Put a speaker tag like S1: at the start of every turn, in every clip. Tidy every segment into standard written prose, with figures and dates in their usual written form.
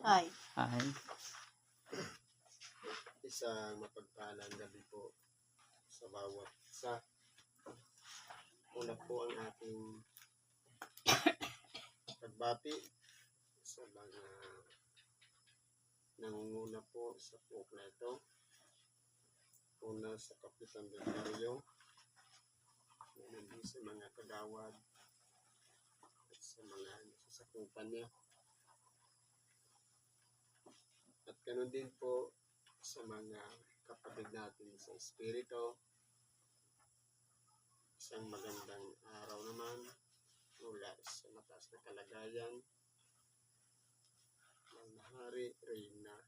S1: Ay.
S2: Ay.
S3: Isang mapagpalang gabi po sa bawat isa. Una po ang ating pagbati sa mga nangunguna po sa pook na ito. Una sa Kapitan del Barrio, sa mga kagawad at sa mga nasasakupan niya. At ganoon din po sa mga kapatid natin sa Espiritu. Isang magandang araw naman mula sa mataas na kalagayan ng hari, reyna,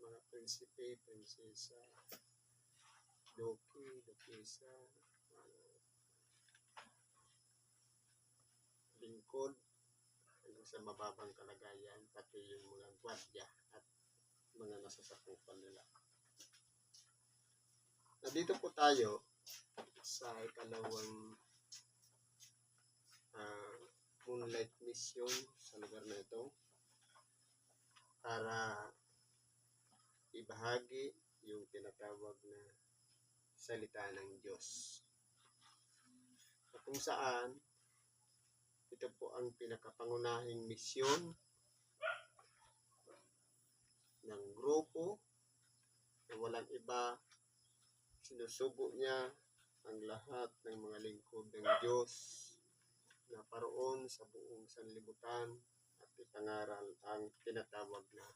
S3: mga prinsipe, prinsesa, doki, dokesa, lingkod, hanggang sa mababang kalagayan, pati yung mga gwardiya at mga nasasakupan nila. Nandito po tayo sa ikalawang moonlight mission sa lugar na ito para ibahagi yung tinatawag na salita ng Diyos. Kung saan ito po ang pinakapangunahing misyon ng grupo na walang iba. Sinusubo niya ang lahat ng mga lingkod ng Diyos na paroon sa buong sanlibutan at ipangaral ang tinatawag na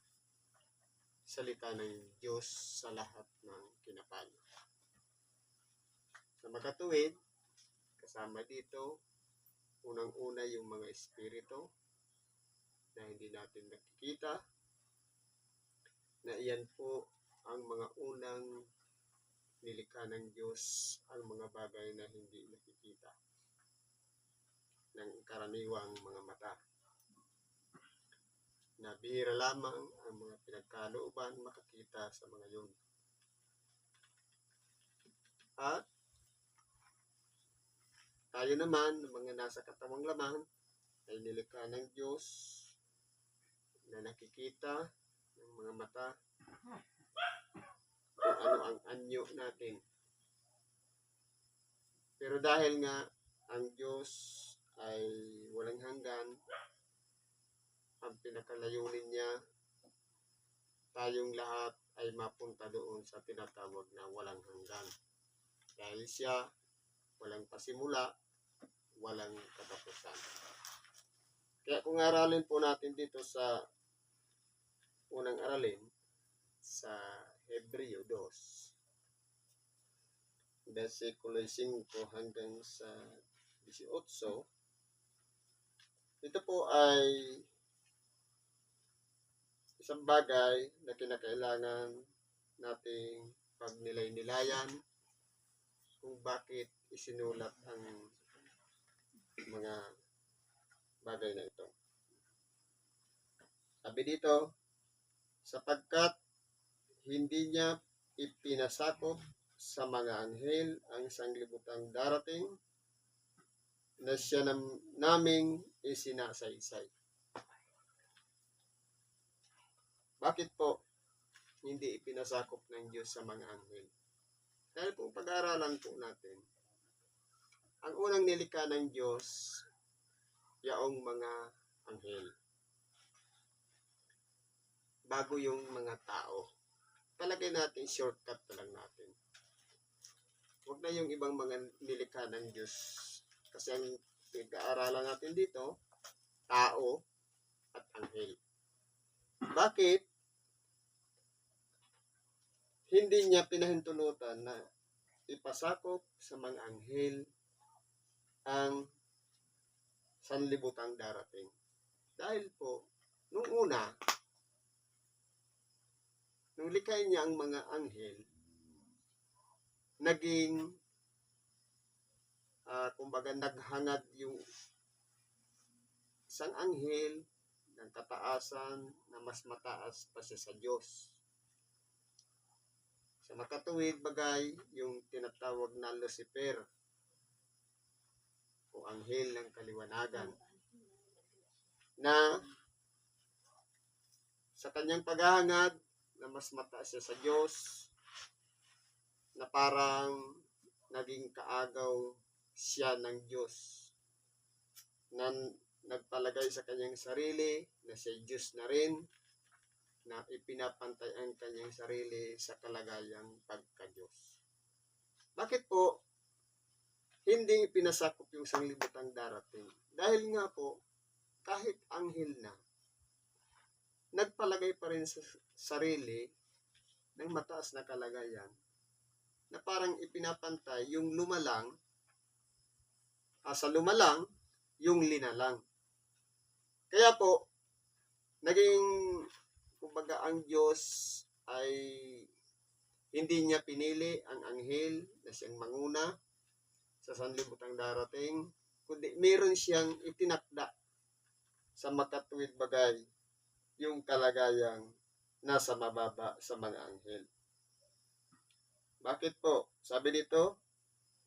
S3: salita ng Diyos sa lahat ng kinapalo. Sa makatuwid, kasama dito, unang-una yung mga espiritu na hindi natin nakikita, na iyan po ang mga unang nilikha ng Diyos, ang mga bagay na hindi nakikita ng karaniwang mga mata. Na bihira lamang ang mga pinagkalooban makakita sa mga yun. At tayo naman, mga nasa katawang laman, ay nilikha ng Diyos na nakikita ng mga mata kung ano ang anyo natin. Pero dahil nga ang Diyos ay walang hanggan, ang pinakalayunin niya, tayong lahat ay mapunta doon sa tinatawag na walang hanggan. Dahil siya walang pasimula, walang katapusan. Kaya kung aralin po natin dito sa unang aralin, sa Hebreo 2, versikulo 5 hanggang sa 18, ito po ay isang bagay na kinakailangan nating pagnilay-nilayan kung bakit isinulat ang mga bagay na ito. Sabi dito, sapagkat hindi niya ipinasakop sa mga anghel ang sanglibutang darating na siya naming isinasaysay. Bakit po hindi ipinasakop ng Diyos sa mga anghel? Dahil kung pag-aaralan po natin, ang unang nilikha ng Diyos, yaong mga anghel. Bago yung mga tao. Palagay natin, shortcut na lang natin. Huwag na yung ibang mga nilikha ng Diyos. Kasi ang pag-aaralan natin dito, tao at anghel. Bakit hindi niya pinahintulutan na ipasakop sa mga anghel ang sanlibutang darating? Dahil po, nung una, nung likhain niya ang mga anghel, naging kumbaga naghangad yung isang anghel ng kataasan na mas mataas pa siya sa Diyos. Sa makatuwid bagay, yung tinatawag na Lucifer o anghel ng kaliwanagan, na sa kanyang paghahangad na mas mataas siya sa Diyos, na parang naging kaagaw siya ng Diyos, na nagpalagay sa kanyang sarili na siya Diyos na rin, na ipinapantay ang kanyang sarili sa kalagayang pagka-Diyos. Bakit po hindi ipinasakop yung sanglibutang darating? Dahil nga po, kahit anghel na, nagpalagay pa rin sa sarili ng mataas na kalagayan na parang ipinapantay yung lumalang, sa lumalang, yung linalang. Kaya po, naging, kumbaga, ang Diyos ay hindi niya pinili ang anghel na siyang manguna sa sanlibutang darating, kundi meron siyang itinakda sa makatuwid bagay yung kalagayang nasa mababa sa mga anghel. Bakit po? Sabi dito,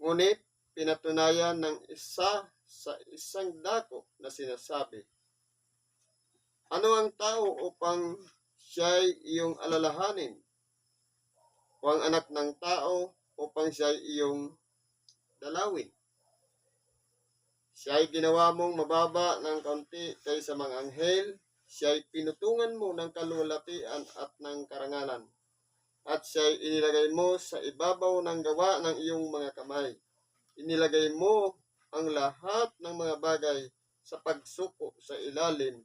S3: ngunit pinatunayan ng isa sa isang dako na sinasabi, ano ang tao upang siya'y iyong alalahanin? O ang anak ng tao upang siya'y iyong dalawin? Siya'y ginawa mong mababa ng kaunti kaysa mga anghel, siya'y pinutungan mo ng kalulatian at ng karangalan, at siya'y inilagay mo sa ibabaw ng gawa ng iyong mga kamay. Inilagay mo ang lahat ng mga bagay sa pagsuko sa ilalim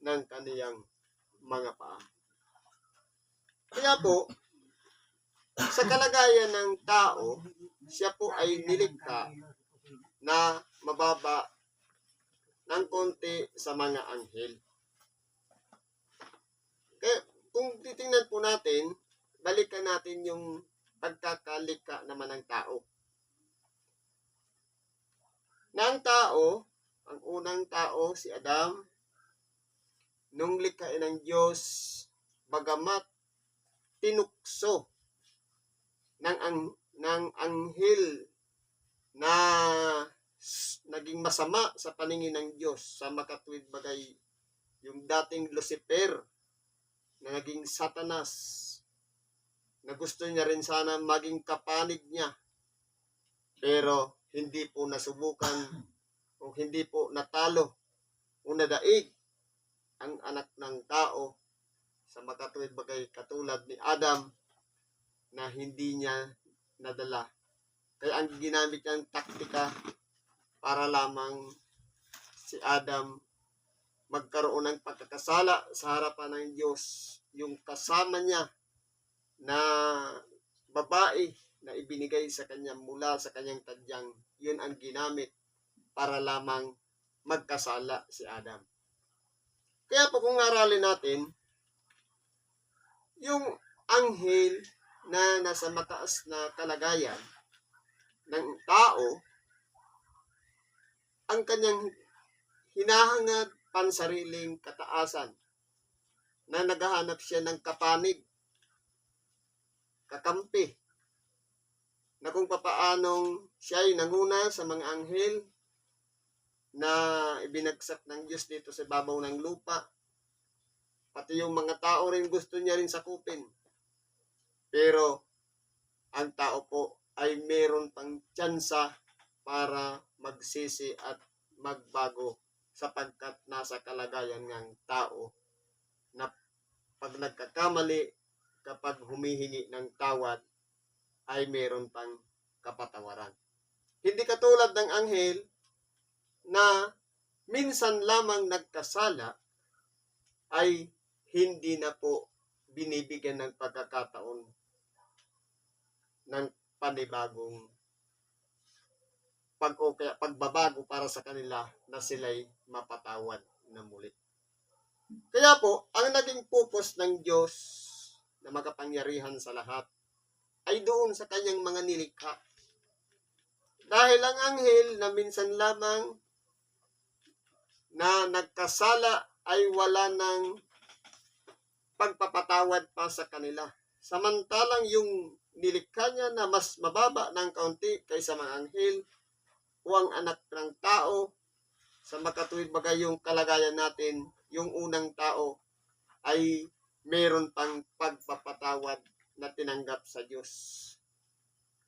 S3: ng kaniyang mga paa. Kaya po, sa kalagayan ng tao, siya po ay nilikha na mababa ng konti sa mga anghel. Kaya kung titingnan po natin, balikan natin yung pagkakalikha naman ng tao. Na ang tao, ang unang tao, si Adam, nung likhain ng Diyos, bagamat tinukso ng anghel na naging masama sa paningin ng Diyos, sa makatuwid bagay yung dating Lucifer na naging Satanas, na gusto niya rin sana maging kapanig niya, pero hindi po nasubukan o hindi po natalo o nadaig ang anak ng tao sa makatuwid bagay katulad ni Adam na hindi niya nadala. Kaya ang ginamit niyang taktika para lamang si Adam magkaroon ng pagkakasala sa harapan ng Diyos, yung kasama niya na babae na ibinigay sa kanya mula sa kanyang tadyang, yun ang ginamit para lamang magkasala si Adam. Kaya po kung aralin natin, yung anghel na nasa mataas na kalagayan ng tao, ang kanyang hinahangad pansariling kataasan na naghahanap siya ng kapanig, kakampi, na kung papaanong siya ay nanguna sa mga anghel na ibinagsak ng Diyos dito sa babaw ng lupa. Pati yung mga tao rin gusto niya rin sakupin. Pero ang tao po ay meron pang tsansa para magsisi at magbago, sapagkat nasa kalagayan ng tao na pag nagkakamali, kapag humihingi ng tawad, ay meron pang kapatawaran. Hindi katulad ng anghel na minsan lamang nagkasala ay hindi na po binibigyan ng pagkakataon ng panibagong pagbabago para sa kanila na sila'y mapatawad na muli. Kaya po, ang naging purpose ng Diyos na makapangyarihan sa lahat ay doon sa kanyang mga nilikha. Dahil ang anghel na minsan lamang na nagkasala ay wala ng pagpapatawad pa sa kanila. Samantalang yung nilikha niya na mas mababa ng kaunti kaysa mga anghel o ang anak ng tao, sa makatuwid bagay yung kalagayan natin, yung unang tao ay meron pang pagpapatawad na tinanggap sa Diyos.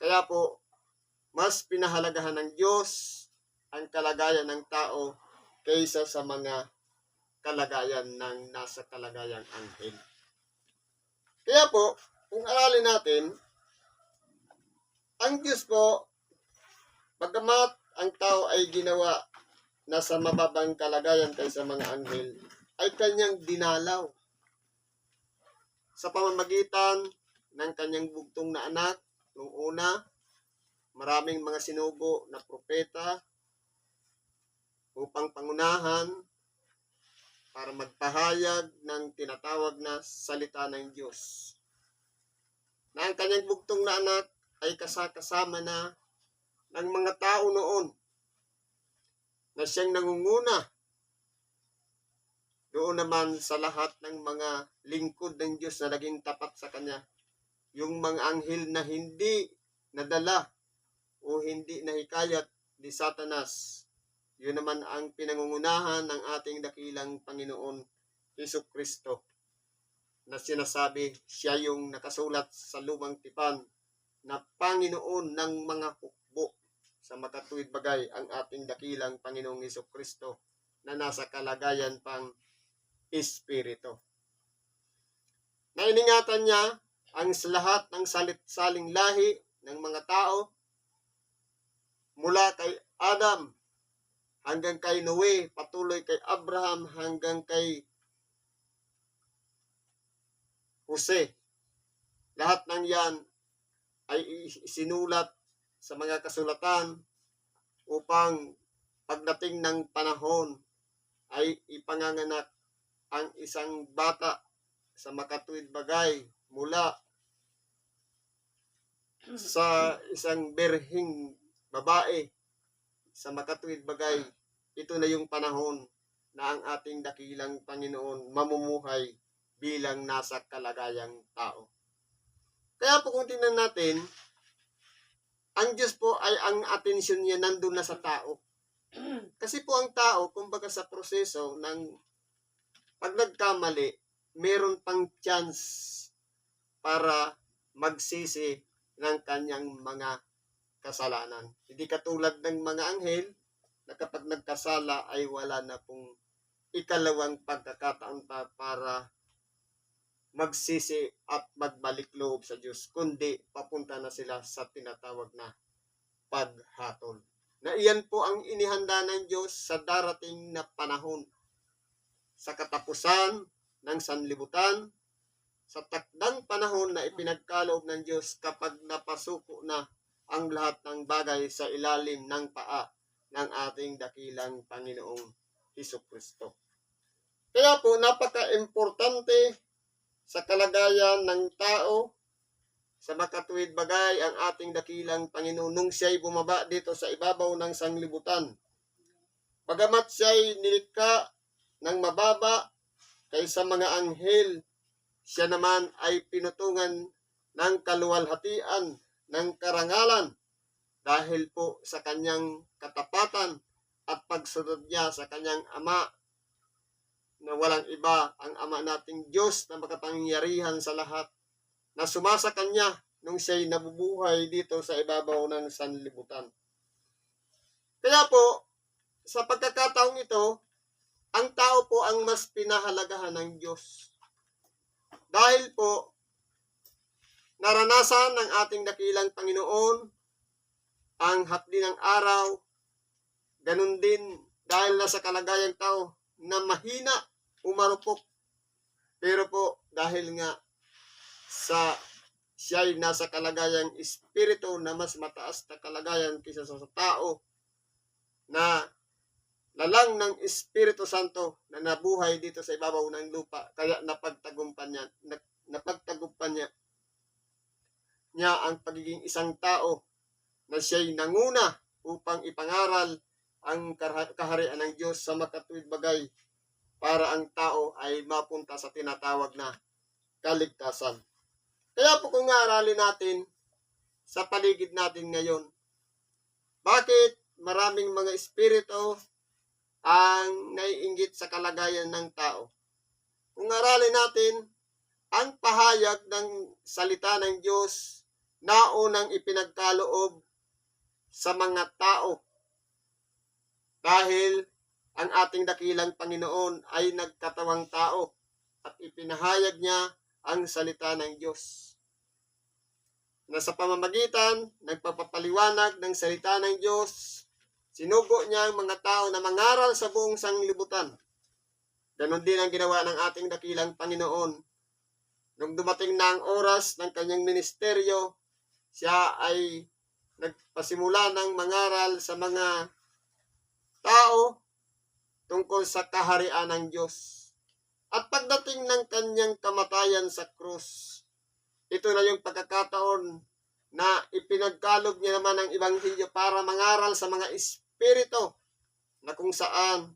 S3: Kaya po, mas pinahalagahan ng Diyos ang kalagayan ng tao kaysa sa mga kalagayan ng nasa kalagayang anghel. Kaya po, kung aralin natin, ang Diyos po, bagamat ang tao ay ginawa na sa mababang kalagayan kaysa mga anghel, ay kanyang dinalaw sa pamamagitan ng kanyang bugtong na anak. Nung una, maraming mga sinugo na propeta upang pangunahan para magpahayag ng tinatawag na salita ng Diyos. Na ang kanyang bugtong na anak ay kasama na ng mga tao noon na siyang nangunguna. Doon naman sa lahat ng mga lingkod ng Diyos na naging tapat sa Kanya, yung mga anghel na hindi nadala o hindi nahikayat ni Satanas, yun naman ang pinangungunahan ng ating dakilang Panginoon Jesucristo, na sinasabi siya yung nakasulat sa lumang tipan na Panginoon ng mga hukbo. Sa makatuwid bagay ang ating dakilang Panginoong Jesucristo na nasa kalagayan pang Espiritu. Nainingatan niya ang lahat ng salit-saling lahi ng mga tao mula kay Adam hanggang kay Noe, patuloy kay Abraham hanggang kay Jose. Lahat ng yan ay isinulat sa mga kasulatan upang pagdating ng panahon ay ipanganganak ang isang bata sa makatuwid bagay mula sa isang berhing babae sa makatuwid bagay. Ito na yung panahon na ang ating dakilang Panginoon mamumuhay bilang nasa kalagayang tao. Kaya po kung tingnan natin, ang Diyos po ay ang atensyon niya nandun na sa tao. Kasi po ang tao, kumbaga sa proseso ng pag nagkamali, meron pang chance para magsisi ng kanyang mga kasalanan. Hindi katulad ng mga anghel na kapag nagkasala ay wala na pong ikalawang pagkakataon pa para magsisi at magbalik loob sa Diyos, kundi papunta na sila sa tinatawag na paghatol. Na iyan po ang inihanda ng Diyos sa darating na panahon. Sa katapusan ng sanlibutan, sa takdang panahon na ipinagkaloob ng Diyos kapag napasuko na ang lahat ng bagay sa ilalim ng paa ng ating dakilang Panginoong Jesucristo. Kaya po, napaka-importante sa kalagayan ng tao, sa makatuwid bagay ang ating dakilang Panginoon nung siya'y bumaba dito sa ibabaw ng sanglibutan. Bagamat siya'y nilikha ng mababa kaysa mga anghel, siya naman ay pinutungan ng kaluwalhatian ng karangalan dahil po sa kanyang katapatan at pagsunod niya sa kanyang Ama na walang iba, ang Ama nating Diyos na makapangyarihan sa lahat, na sumasa kanya nung siya'y nabubuhay dito sa ibabaw ng sanlibutan. Kaya po, sa pagkakataong ito, ang tao po ang mas pinahalagahan ng Diyos. Dahil po, naranasan ng ating dakilang Panginoon ang hapdi ng araw, ganun din dahil nasa kalagayang tao na mahina, umarupok. Pero po, dahil nga sa siya'y nasa kalagayang espiritu na mas mataas na kalagayan kaysa sa tao, na lalang ng Espiritu Santo na nabuhay dito sa ibabaw ng lupa, kaya napagtagumpayan niya ang pagiging isang tao na siya'y nanguna upang ipangaral ang kaharian ng Diyos sa makatuwid bagay para ang tao ay mapunta sa tinatawag na kaligtasan. Kaya po kung aralin natin sa paligid natin ngayon, bakit maraming mga espiritu ang naiinggit sa kalagayan ng tao? Kung aralin natin, ang pahayag ng salita ng Diyos na unang ipinagkaloob sa mga tao. Dahil ang ating dakilang Panginoon ay nagkatawang tao at ipinahayag niya ang salita ng Diyos. Na sa pamamagitan, nagpapaliwanag ng salita ng Diyos, sinugo niya ang mga tao na mangaral sa buong sanglibutan. Ganon din ang ginawa ng ating dakilang Panginoon. Nung dumating na ang oras ng kanyang ministeryo, siya ay nagpasimula ng mangaral sa mga tao tungkol sa kaharian ng Diyos. At pagdating ng kanyang kamatayan sa krus, ito na yung pagkakataon na ipinagkalog niya naman ang Ebanghelyo para mangaral sa mga espiritu na kung saan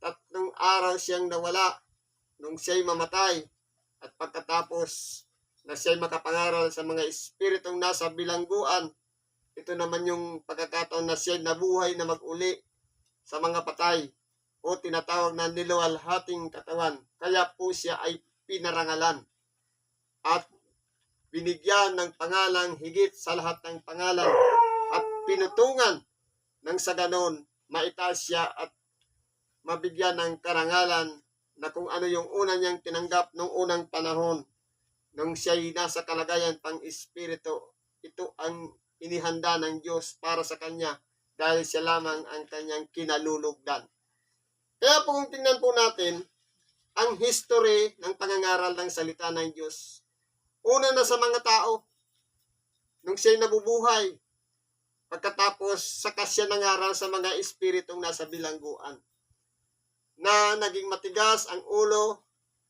S3: 3 araw siyang nawala nung siya'y mamatay at pagkatapos na siya'y makapangaral sa mga espiritong nasa bilangguan, ito naman yung pagkakataon na siya'y nabuhay na mag-uli sa mga patay o tinatawag na niluwalhating katawan. Kaya po siya ay pinarangalan at binigyan ng pangalang higit sa lahat ng pangalan at pinutungan nang sa ganon maitaas siya at mabigyan ng karangalan na kung ano yung una niyang tinanggap nung unang panahon nung siya'y nasa kalagayan pang espiritu. Ito ang inihanda ng Diyos para sa kanya dahil siya lamang ang kanyang kinalulugdan. Kaya po kung tingnan po natin ang history ng pangangaral ng salita ng Diyos, una na sa mga tao, nung siya'y nabubuhay, pagkatapos saka siya nangaral sa mga espiritong nasa bilangguan, na naging matigas ang ulo,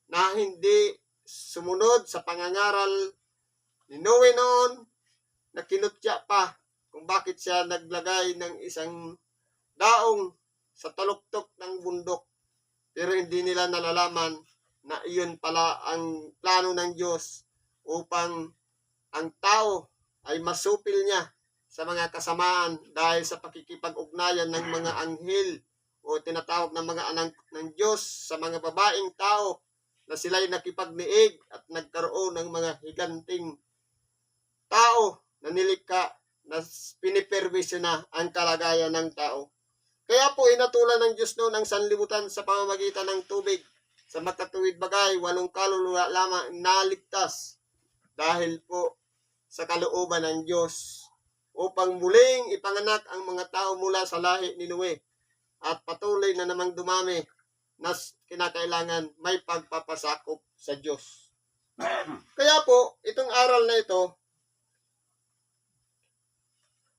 S3: na hindi sumunod sa pangangaral ni Noe noon, na kinutya pa kung bakit siya naglagay ng isang daong sa taluktok ng bundok. Pero hindi nila nalalaman na iyon pala ang plano ng Diyos upang ang tao ay masupil niya sa mga kasamaan dahil sa pakikipag-ugnayan ng mga anghel o tinatawag ng mga anak ng Diyos sa mga babaeng tao na sila'y nakipagniig at nagkaroon ng mga higanting tao na nilikha na piniperwisyo na ang kalagayan ng tao. Kaya po inatulan ng Diyos noon ang sanlibutan sa pamamagitan ng tubig. Sa makatuwid bagay, 8 kaluluwa lamang naligtas dahil po sa kalooban ng Diyos upang muling ipanganak ang mga tao mula sa lahi ni Noe at patuloy na namang dumami na kinakailangan may pagpapasakop sa Diyos. Kaya po, itong aral na ito,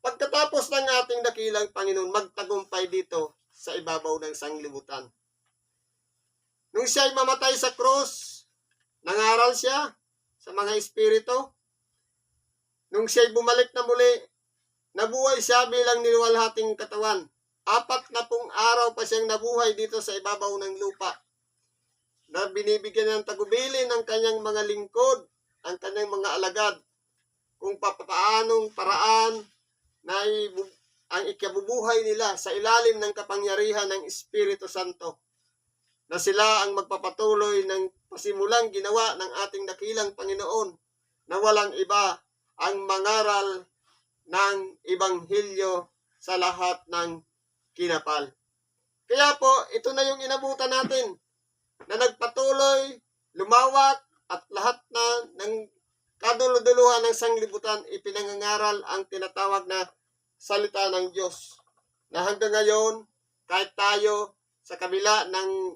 S3: pagkatapos ng ating dakilang Panginoon magtagumpay dito sa ibabaw ng sanglibutan. Nung siya'y mamatay sa krus, nangaral siya sa mga espiritu. Nung siya'y bumalik na muli, nabuhay siya bilang niluwalhating katawan. 40 araw pa siyang nabuhay dito sa ibabaw ng lupa. Na binibigyan ng tagubilin ng kanyang mga lingkod, ang kanyang mga alagad, kung papaanong paraan na ang ikabubuhay nila sa ilalim ng kapangyarihan ng Espiritu Santo. Na sila ang magpapatuloy ng pasimulang ginawa ng ating dakilang Panginoon na walang iba ang mangaral ng Ebanghelyo sa lahat ng kinapal. Kaya po, ito na yung inabutan natin na nagpatuloy, lumawak at lahat na ng kaduluduluhan ng sanglibutan ipinangangaral ang tinatawag na salita ng Diyos. Na hanggang ngayon, kahit tayo sa kabila ng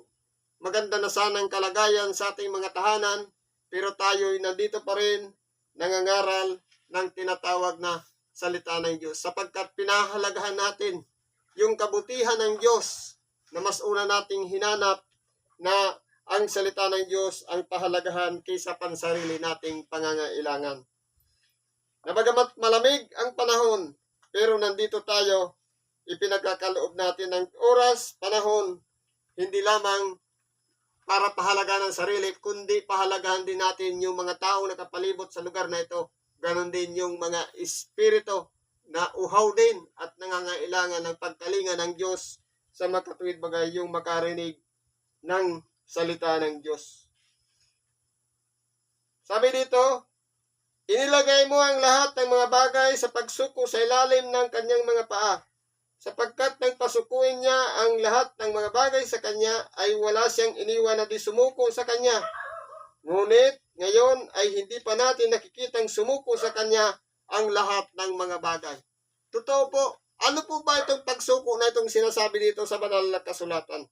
S3: maganda na sanang kalagayan sa ating mga tahanan, pero tayo'y nandito pa rin nangangaral ng tinatawag na salita ng Diyos. Sapagkat pinahalagahan natin yung kabutihan ng Diyos na mas una nating hinanap na ang salita ng Diyos ang pahalagahan kaysa pansarili nating pangangailangan. Na bagamat malamig ang panahon, pero nandito tayo, ipinagkakaloob natin ng oras, panahon, hindi lamang para pahalagahan ang sarili, kundi pahalagahan din natin yung mga taong nakapalibot sa lugar na ito. Ganon din yung mga espiritu na uhaw din at nangangailangan ng pagkalinga ng Diyos sa makatuwid bagay yung makarinig ng salita ng Diyos. Sabi dito, inilagay mo ang lahat ng mga bagay sa pagsuko sa ilalim ng kanyang mga paa. Sapagkat nang pasukuin niya ang lahat ng mga bagay sa kanya, ay wala siyang iniwan na di sumuko sa kanya. Ngunit ngayon ay hindi pa natin nakikitang sumuko sa kanya ang lahat ng mga bagay. Totoo po, ano po ba itong pagsuko na itong sinasabi dito sa banal na kasulatan?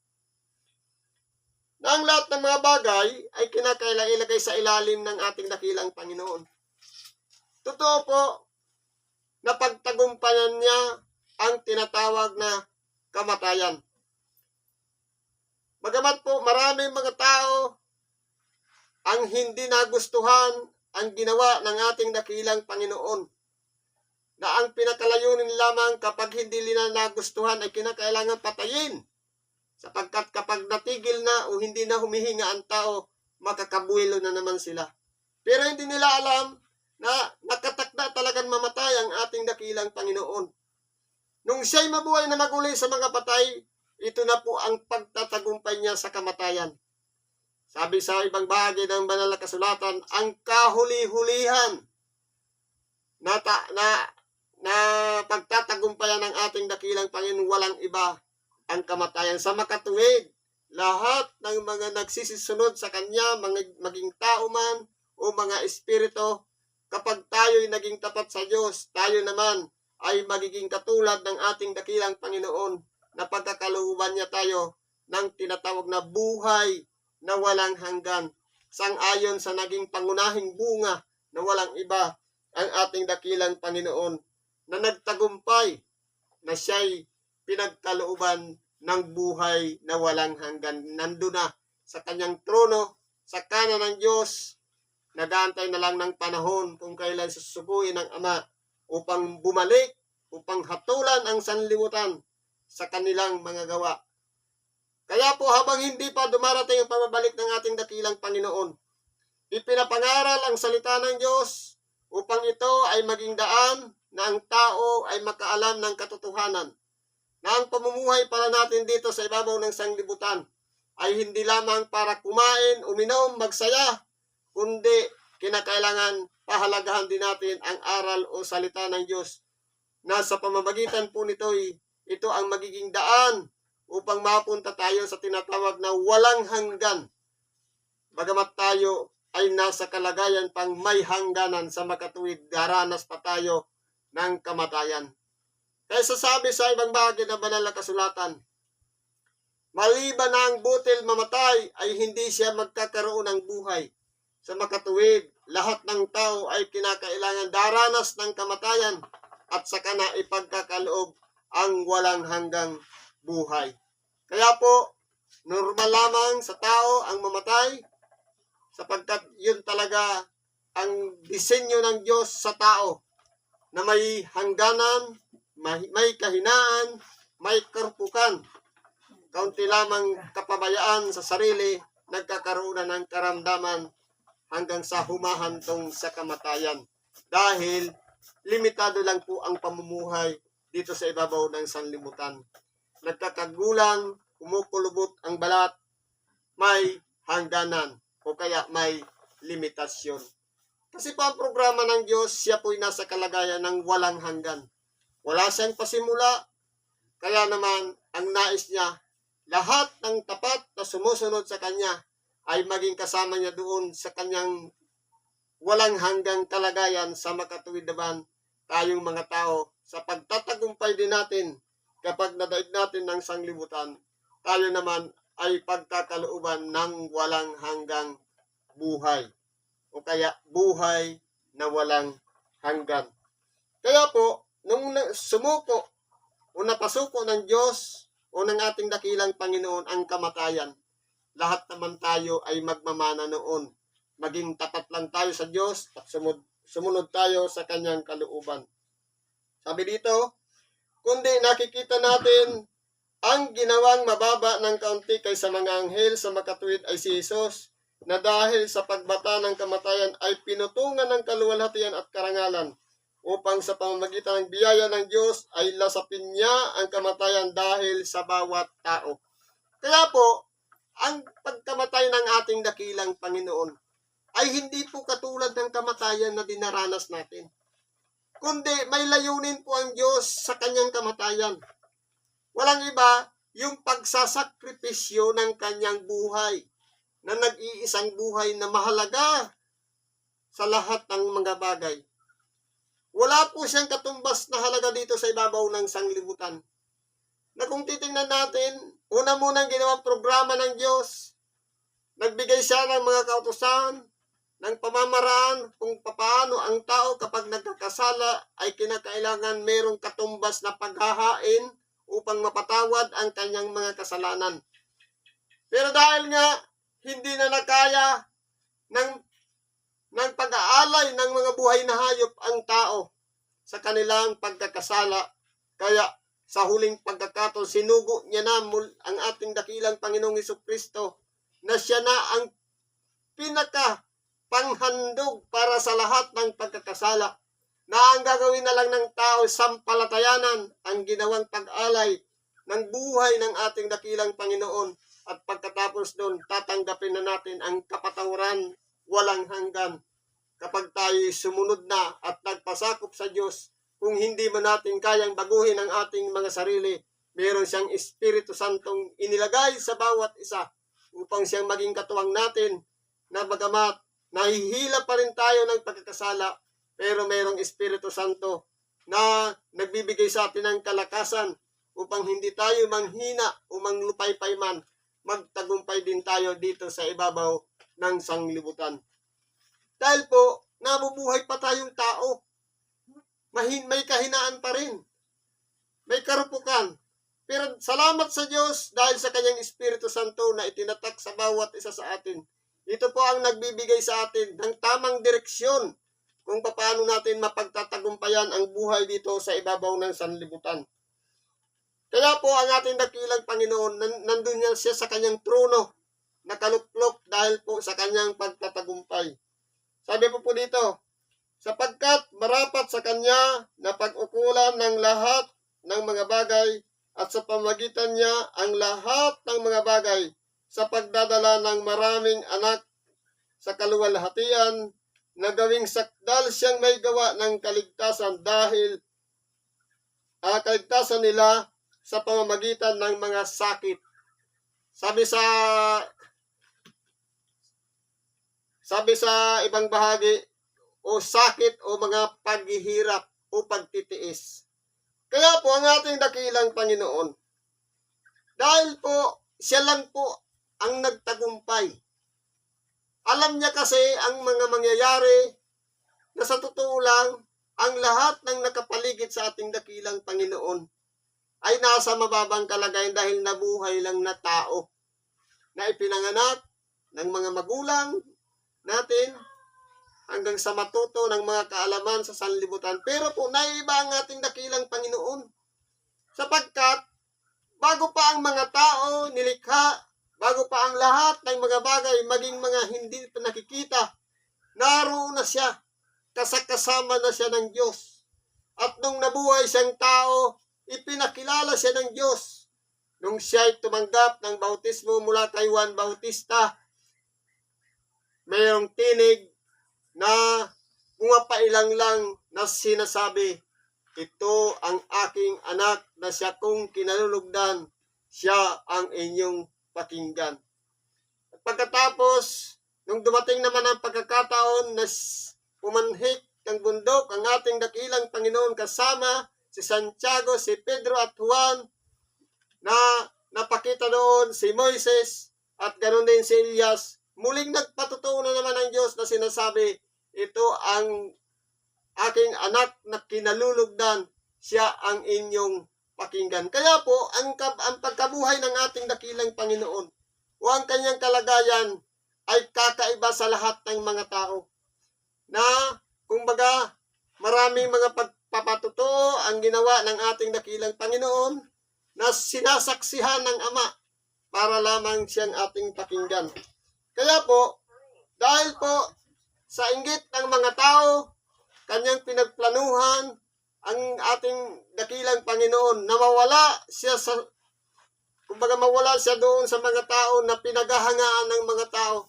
S3: Na ang lahat ng mga bagay ay kinakailangan ilagay sa ilalim ng ating dakilang Panginoon. Totoo po, na pagtagumpayan niya ang tinatawag na kamatayan. Bagamat po maraming mga tao ang hindi nagustuhan ang ginawa ng ating dakilang Panginoon, na ang pinakalayunin lamang kapag hindi nila nagustuhan ay kinakailangan patayin, sapagkat kapag natigil na o hindi na humihinga ang tao, makakabuelo na naman sila. Pero hindi nila alam na nakatakda talagang mamatay ang ating dakilang Panginoon. Nung siya'y mabuhay na maguli sa mga patay, ito na po ang pagtatagumpay niya sa kamatayan. Sabi sa ibang bahagi ng banal na kasulatan, ang kahuli-hulihan na pagtatagumpayan ng ating dakilang Panginoon, walang iba ang kamatayan. Sa makatuwid, lahat ng mga nagsisisunod sa Kanya, maging tao man o mga espiritu, kapag tayo'y naging tapat sa Diyos, tayo naman ay magiging katulad ng ating dakilang Panginoon na pagkakalooban niya tayo ng tinatawag na buhay na walang hanggan. Sang-ayon sa naging pangunahing bunga na walang iba ang ating dakilang Panginoon na nagtagumpay na siya'y pinagkalooban ng buhay na walang hanggan. Nandun na sa kanyang trono, sa kanan ng Diyos, nag-aantay na lang ng panahon kung kailan susubuin ng Ama upang bumalik, upang hatulan ang sanlibutan sa kanilang mga gawa. Kaya po habang hindi pa dumarating ang pamabalik ng ating dakilang Panginoon, ipinapangaral ang salita ng Diyos upang ito ay maging daan na ang tao ay makaalam ng katotohanan, na ang pamumuhay para natin dito sa ibabaw ng sanglibutan ay hindi lamang para kumain, uminom, magsaya, kundi kinakailangan pahalagahan din natin ang aral o salita ng Diyos, na sa pamamagitan po nito ito ang magiging daan upang mapunta tayo sa tinatawag na walang hanggan. Bagamat tayo ay nasa kalagayan pang may hangganan sa makatuwid, daranas pa tayo ng kamatayan. Kaya sasabi sa ibang bahagi ng banal na kasulatan, maliban na ang butil mamatay, ay hindi siya magkakaroon ng buhay. Sa makatuwid, lahat ng tao ay kinakailangan daranas ng kamatayan at saka na ipagkakaloob ang walang hanggang buhay. Kaya po, normal lamang sa tao ang mamatay, sapagkat yun talaga ang disenyo ng Diyos sa tao, na may hangganan, may kahinaan, may karpukan. Kaunti lamang kapabayaan sa sarili, nagkakaroon na ng karamdaman hanggang sa humahantong sa kamatayan. Dahil limitado lang po ang pamumuhay dito sa ibabaw ng sanlibutan. Nagkakagulang, kumukulubot ang balat, may hangganan o kaya may limitasyon. Kasi pa ang programa ng Diyos, siya po'y nasa kalagayan ng walang hanggan. Wala siyang pasimula, kaya naman ang nais niya, lahat ng tapat na sumusunod sa Kanya ay maging kasama niya doon sa Kanyang walang hanggang kalagayan sa makatuwid naman tayong mga tao. Sa pagtatagumpay din natin, kapag nadaig natin ng sanglibutan, tayo naman ay pagkakalooban ng walang hanggang buhay. O kaya buhay na walang hanggan. Kaya po, nung sumuko o napasuko ng Diyos o ng ating dakilang Panginoon ang kamatayan, lahat naman tayo ay magmamana noon. Maging tapat lang tayo sa Diyos at sumunod tayo sa Kanyang kalooban. Sabi dito, kundi nakikita natin ang ginawang mababa ng kaunti kaysa mga anghel sa makatuwid ay si Jesus, na dahil sa pagbata ng kamatayan ay pinutungan ng kaluwalhatian at karangalan, upang sa pamamagitan ng biyaya ng Diyos ay lasapin niya ang kamatayan dahil sa bawat tao. Kaya po, ang pagkamatay ng ating dakilang Panginoon ay hindi po katulad ng kamatayan na dinaranas natin. Kundi may layunin po ang Diyos sa kanyang kamatayan. Walang iba, yung pagsasakripisyo ng kanyang buhay, na nag-iisang buhay na mahalaga sa lahat ng mga bagay. Wala po siyang katumbas na halaga dito sa ibabaw ng sanglibutan. Na kung titingnan natin, una munang ginawang programa ng Diyos, nagbigay siya ng mga kautusan, ng pamamaraan kung paano ang tao kapag nagkakasala ay kinakailangan merong katumbas na paghahain upang mapatawad ang kanyang mga kasalanan. Pero dahil nga hindi na nakaya ng pag-aalay ng mga buhay na hayop ang tao sa kanilang pagkakasala, kaya sa huling pagkakataon sinugo niya na ang ating dakilang Panginoong Hesukristo na siya na ang pinaka panghandog para sa lahat ng pagkakasala, na ang gagawin na lang ng tao sampalatayanan ang ginawang pag-alay ng buhay ng ating dakilang Panginoon, at pagkatapos doon tatanggapin na natin ang kapatawaran walang hanggan kapag tayo sumunod na at nagpasakop sa Diyos. Kung hindi man natin kayang baguhin ang ating mga sarili, meron siyang Espiritu Santong inilagay sa bawat isa upang siyang maging katuwang natin, na bagamat nahihila pa rin tayo ng pagkakasala, pero mayroong Espiritu Santo na nagbibigay sa atin ng kalakasan upang hindi tayo manghina o manglupaypay man, magtagumpay din tayo dito sa ibabaw ng sanglibutan. Dahil po, nabubuhay pa tayong tao. May kahinaan pa rin. May karupukan. Pero salamat sa Diyos dahil sa kanyang Espiritu Santo na itinatak sa bawat isa sa atin. Ito po ang nagbibigay sa atin ng tamang direksyon kung paano natin mapagtatagumpayan ang buhay dito sa ibabaw ng sanlibutan. Kaya po ang ating dakilang Panginoon, nandun niya siya sa kanyang trono, nakaluklok dahil po sa kanyang pagtatagumpay. Sabi po dito, sapagkat marapat sa kanya na pag-ukulan ng lahat ng mga bagay at sa pamagitan niya ang lahat ng mga bagay sa pagdadala ng maraming anak sa kaluwalhatian, na gawing sakdal siyang may gawa ng kaligtasan dahil kaligtasan nila sa pamamagitan ng mga sakit. Sabi sa ibang bahagi, o sakit o mga paghihirap o pagtitiis. Kaya po ang ating dakilang Panginoon, dahil po siya lang po ang nagtagumpay. Alam niya kasi ang mga mangyayari na sa totoo lang, ang lahat ng nakapaligid sa ating dakilang Panginoon ay nasa mababang kalagayan dahil nabuhay lang na tao na ipinanganak ng mga magulang natin hanggang sa matuto ng mga kaalaman sa sanlibutan. Pero po, naiba ang ating dakilang Panginoon. Sapagkat, bago pa ang mga tao nilikha, bago pa ang lahat ng mga bagay, maging mga hindi pa nakikita, naroon na siya, kasama na siya ng Diyos. At nung nabuhay siyang tao, ipinakilala siya ng Diyos. Nung siya'y tumanggap ng bautismo mula kay Juan Bautista, mayroong tinig na pumapailang lang na sinasabi, ito ang aking anak na siya kong kinalulugdan, siya ang inyong pakinggan. At pagkatapos, nung dumating naman ang pagkakataon na pumanhik ng bundok ang ating dakilang Panginoon kasama si Santiago, si Pedro at Juan, na napakita doon si Moises at ganoon din si Elias, muling nagpatutuo na naman ang Diyos na sinasabi, ito ang aking anak na kinalulugdan, siya ang inyong pakinggan. Kaya po, ang pagkabuhay ng ating dakilang Panginoon o ang kanyang kalagayan ay kakaiba sa lahat ng mga tao. Na, kumbaga, maraming mga pagpapatutuo ang ginawa ng ating dakilang Panginoon na sinasaksihan ng Ama para lamang siyang ating pakinggan. Kaya po, dahil po sa inggit ng mga tao, kanyang pinagplanuhan ang ating dakilang Panginoon na mawala siya mawala siya doon sa mga tao na pinaghahangaan ng mga tao,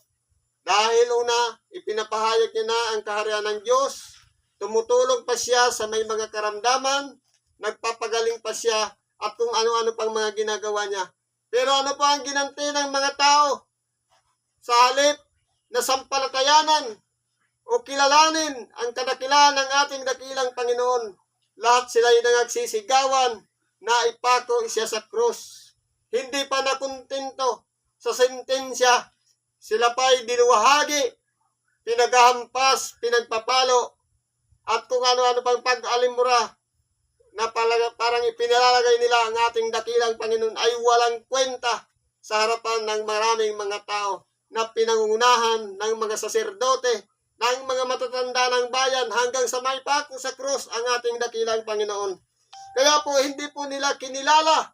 S3: Dahil una, ipinapahayag niya na ang kaharian ng Diyos, tumutulong pa siya sa may mga karamdaman, nagpapagaling pa siya, at kung ano-ano pang mga ginagawa niya. Pero ano pa ang ginanti ng mga tao? Sa halip na sampalatayanan o kilalanin ang kadakilaan ng ating dakilang Panginoon, lahat sila ay nagsisigawan na ipako siya sa krus. Hindi pa nakontento sa sentensya, sila pa ay dinuwahagi, pinaghahampas, pinagpapalo, at kung ano-ano pang pag-alimura na parang ipinalalagay nila ang ating dakilang Panginoon ay walang kwenta sa harapan ng maraming mga tao na pinangungunahan ng mga saserdote, ng mga matatanda ng bayan hanggang sa may pako sa krus ang ating dakilang Panginoon. Kaya po hindi po nila kinilala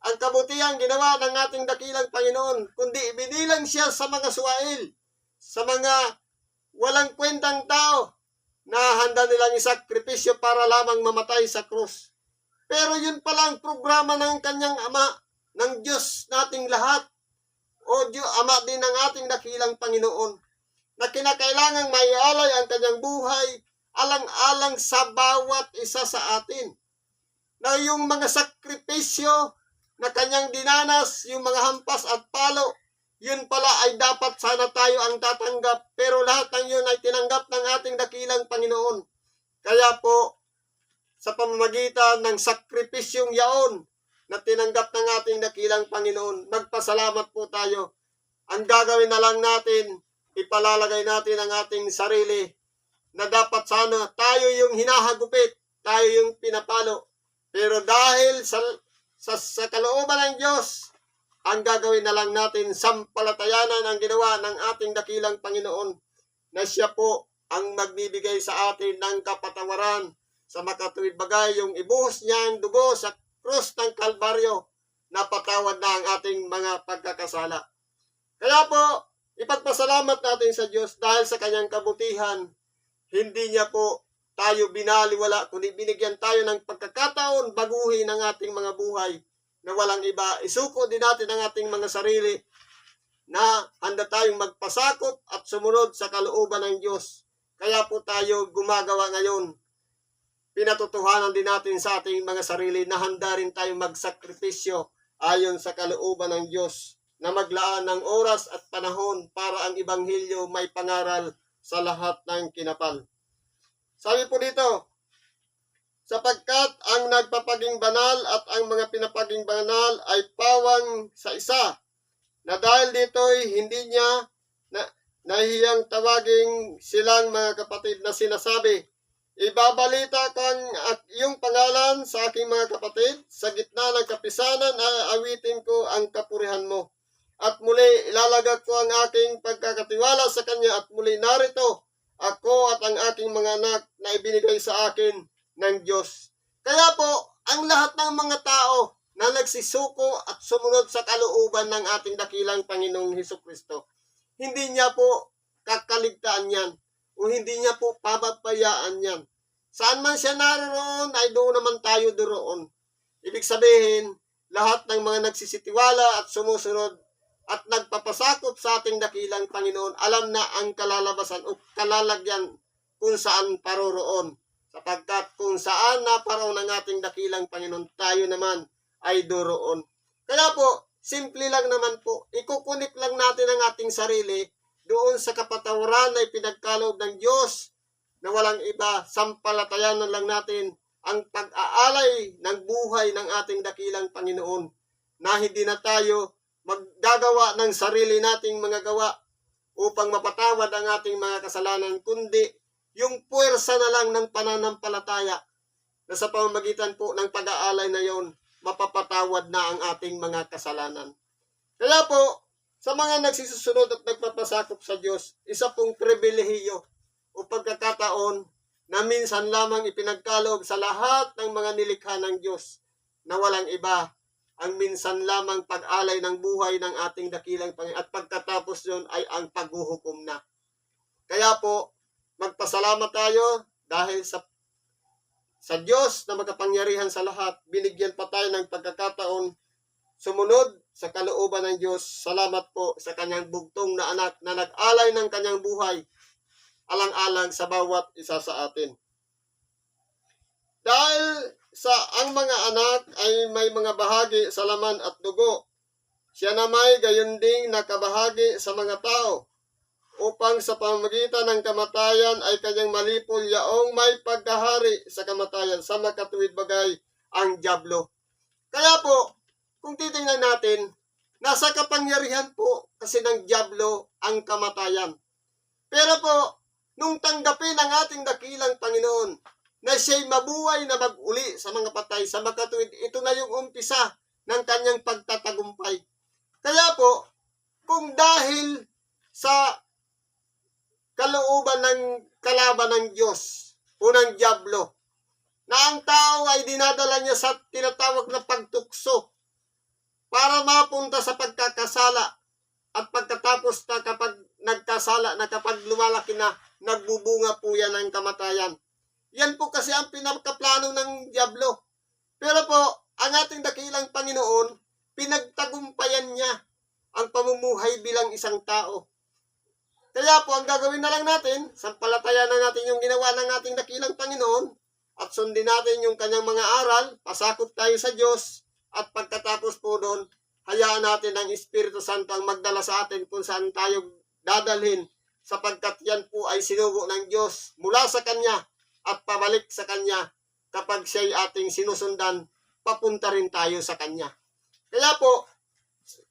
S3: ang kabutihang ginawa ng ating dakilang Panginoon, kundi ibinilang siya sa mga suwail, sa mga walang kwentang tao na handa nilang isakripisyo para lamang mamatay sa krus. Pero yun pala ang programa ng kanyang Ama, ng Diyos nating lahat, o Diyos, Ama din ng ating dakilang Panginoon, na kinakailangang maialay ang kanyang buhay alang-alang sa bawat isa sa atin. Na yung mga sakripisyo na kanyang dinanas, yung mga hampas at palo, yun pala ay dapat sana tayo ang tatanggap, pero lahat ng yun ay tinanggap ng ating dakilang Panginoon. Kaya po, sa pamamagitan ng sakripisyong yaon na tinanggap ng ating dakilang Panginoon, magpasalamat po tayo. Ang gagawin na lang natin, ipalalagay natin ang ating sarili na dapat sana tayo yung hinahagupit, tayo yung pinapalo. Pero dahil sa kalooban ng Diyos, ang gagawin na lang natin, sampalatayanan ang ginawa ng ating dakilang Panginoon, na siya po ang magbibigay sa atin ng kapatawaran sa makatuwid bagay, yung ibuhos niyang dugo sa krus ng Kalbaryo, na patawad na ang ating mga pagkakasala. Kaya po, ipagpasalamat natin sa Diyos dahil sa kanyang kabutihan, hindi niya po tayo binaliwala, kundi binigyan tayo ng pagkakataon baguhin ang ating mga buhay na walang iba. Isuko din natin ang ating mga sarili na handa tayong magpasakop at sumunod sa kalooban ng Diyos. Kaya po tayo gumagawa ngayon. Pinatutuhanan din natin sa ating mga sarili na handa rin tayong magsakripisyo ayon sa kalooban ng Diyos, na maglaan ng oras at panahon para ang Ibanghilyo may pangaral sa lahat ng kinapal. Sabi po dito, sapagkat ang nagpapaging banal at ang mga pinapaging banal ay pawang sa isa, na dahil dito'y hindi niya nahihiyang tawaging silang mga kapatid na sinasabi, ibabalita ko ang iyong pangalan sa aking mga kapatid, sa gitna ng kapisanan awitin ko ang kapurihan mo. At muli ilalagak ko ang aking pagkakatiwala sa kanya, at muli narito ako at ang aking mga anak na ibinigay sa akin ng Diyos. Kaya po, ang lahat ng mga tao na nagsisuko at sumunod sa kalooban ng ating dakilang Panginoong Hesukristo, hindi niya po kakaligtaan yan, o hindi niya po pababayaan yan. Saan man siya naroon, ay doon naman tayo doon. Ibig sabihin, lahat ng mga nagsisitiwala at sumusunod at nagpapasakop sa ating dakilang Panginoon, alam na ang kalalabasan o kalalagyan kung saan paroroon. Sapagkat kung saan naparoon ang ating dakilang Panginoon, tayo naman ay doroon. Kaya po, simple lang naman po, ikukunik lang natin ang ating sarili doon sa kapatawaran na ipinagkaloob ng Diyos, na walang iba, sampalatayanan lang natin ang pag-aalay ng buhay ng ating dakilang Panginoon, na hindi na tayo maggagawa ng sarili nating mga gawa upang mapatawad ang ating mga kasalanan, kundi yung puwersa na lang ng pananampalataya, na sa pamamagitan po ng pag-aalay na yon, mapapatawad na ang ating mga kasalanan. Kaya po, sa mga nagsisusunod at nagpapasakop sa Diyos, isa pong pribilehiyo o pagkakataon na minsan lamang ipinagkaloob sa lahat ng mga nilikha ng Diyos, na walang iba, ang minsan lamang pag-alay ng buhay ng ating dakilang Panginoon, at pagkatapos yun ay ang paghuhukom na. Kaya po, magpasalamat tayo dahil sa Diyos na makapangyarihan sa lahat, binigyan pa tayo ng pagkakataon sumunod sa kalooban ng Diyos. Salamat po sa kanyang bugtong na anak na nag-alay ng kanyang buhay alang-alang sa bawat isa sa atin. Dahil sa ang mga anak ay may mga bahagi sa laman at dugo, siya na may gayon ding nakabahagi sa mga tao, upang sa pamamagitan ng kamatayan ay kanyang malipol yaong may pagkahari sa kamatayan, sa makatuwid bagay ang dyablo. Kaya po, kung titingnan natin, nasa kapangyarihan po kasi ng dyablo ang kamatayan. Pero po, nung tanggapin ang ating dakilang Panginoon, na siya'y mabuhay na mag-uli sa mga patay, sa makatuwid, ito na yung umpisa ng kanyang pagtatagumpay. Kaya po, kung dahil sa kalooban ng kalaban ng Diyos o ng dyablo, na ang tao ay dinadala niya sa tinatawag na pagtukso para mapunta sa pagkakasala, at pagkatapos na kapag nagkasala na, kapag lumalaki na, nagbubunga po yan ng kamatayan. Yan po kasi ang pinakaplano ng dyablo. Pero po, ang ating dakilang Panginoon, pinagtagumpayan niya ang pamumuhay bilang isang tao. Kaya po, ang gagawin na lang natin, sampalatayan na natin yung ginawa ng ating dakilang Panginoon, at sundin natin yung kanyang mga aral, pasakop tayo sa Diyos, at pagkatapos po doon, hayaan natin ang Espiritu Santo ang magdala sa atin kung saan tayo dadalhin, sapagkat yan po ay sinugo ng Diyos mula sa Kanya at pabalik sa Kanya. Kapag siya'y ating sinusundan, papunta rin tayo sa Kanya. Kaya po,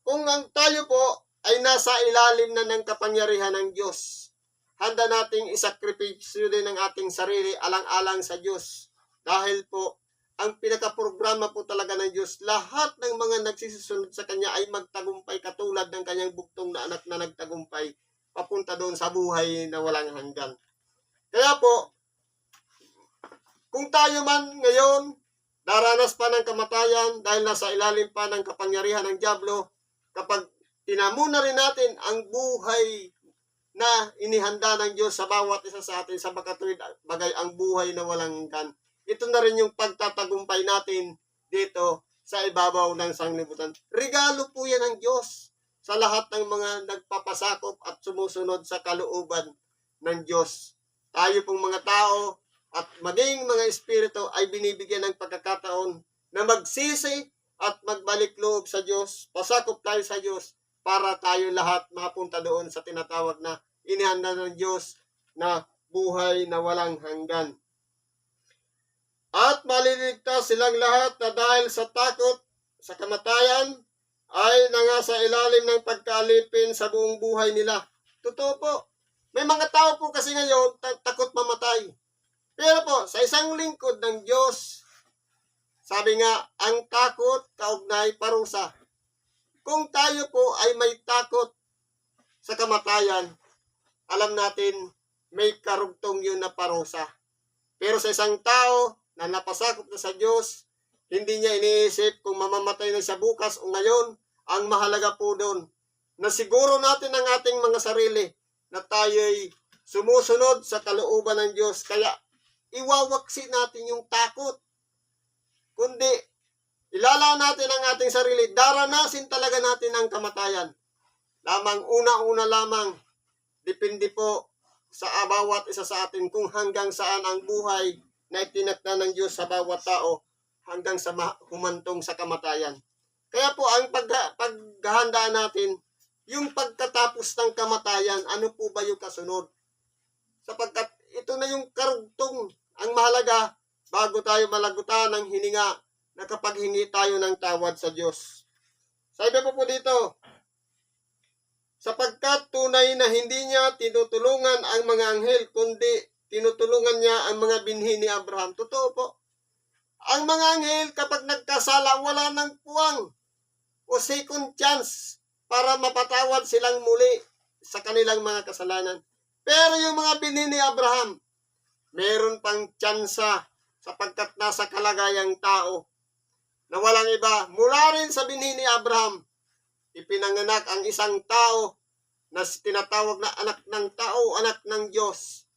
S3: kung ang tayo po ay nasa ilalim na ng kapangyarihan ng Diyos, handa nating isakripisyo din ang ating sarili alang-alang sa Diyos. Dahil po, ang pinakaprograma po talaga ng Diyos, lahat ng mga nagsisusunod sa Kanya ay magtagumpay katulad ng Kanyang bugtong na anak na nagtagumpay, papunta doon sa buhay na walang hanggan. Kaya po, kung tayo man ngayon, daranas pa ng kamatayan dahil nasa ilalim pa ng kapangyarihan ng dyablo, kapag tinamo na rin natin ang buhay na inihanda ng Diyos sa bawat isa sa atin, sa makatuwid bagay ang buhay na walang hanggan, ito na rin yung pagtatagumpay natin dito sa ibabaw ng sanglibutan. Regalo po yan ng Diyos sa lahat ng mga nagpapasakop at sumusunod sa kalooban ng Diyos. Tayo pong mga tao at maging mga espiritu ay binibigyan ng pagkakataon na magsisi at magbalik loob sa Diyos. Pasakop tayo sa Diyos para tayo lahat mapunta doon sa tinatawag na inihanda ng Diyos na buhay na walang hanggan. At maliligtas silang lahat na dahil sa takot sa kamatayan ay nangasa ilalim ng pagkaalipin sa buong buhay nila. Totoo po. May mga tao po kasi ngayon takot mamatay. Pero po, sa isang lingkod ng Diyos, sabi nga, ang takot kaugnay parusa. Kung tayo po ay may takot sa kamatayan, alam natin may karugtong yun na parusa. Pero sa isang tao na napasakop na sa Diyos, hindi niya iniisip kung mamamatay na siya bukas o ngayon. Ang mahalaga po doon, na siguro natin ang ating mga sarili na tayo'y sumusunod sa kalooban ng Diyos. Kaya iwawaksi natin yung takot. Kundi, ilala natin ang ating sarili. Daranasin talaga natin ang kamatayan. Lamang una-una lamang, depende po sa bawat isa sa atin kung hanggang saan ang buhay na itinakda ng Diyos sa bawat tao hanggang sa humantong sa kamatayan. Kaya po ang paghahandaan natin, yung pagkatapos ng kamatayan, ano po ba yung kasunod? Sapagkat ito na yung karugtong. Ang mahalaga, bago tayo malagutan ng hininga, nakapaghingi tayo ng tawad sa Diyos. Sabi po dito, sapagkat tunay na hindi niya tinutulungan ang mga anghel, kundi tinutulungan niya ang mga binhi ni Abraham. Totoo po. Ang mga anghel, kapag nagkasala, wala ng puwang o second chance para mapatawad silang muli sa kanilang mga kasalanan. Pero yung mga binhi ni Abraham, meron pang tsansa sapagkat nasa kalagayang tao na walang iba. Mula rin sa binhi ni Abraham, ipinanganak ang isang tao na tinatawag na anak ng tao, anak ng Diyos,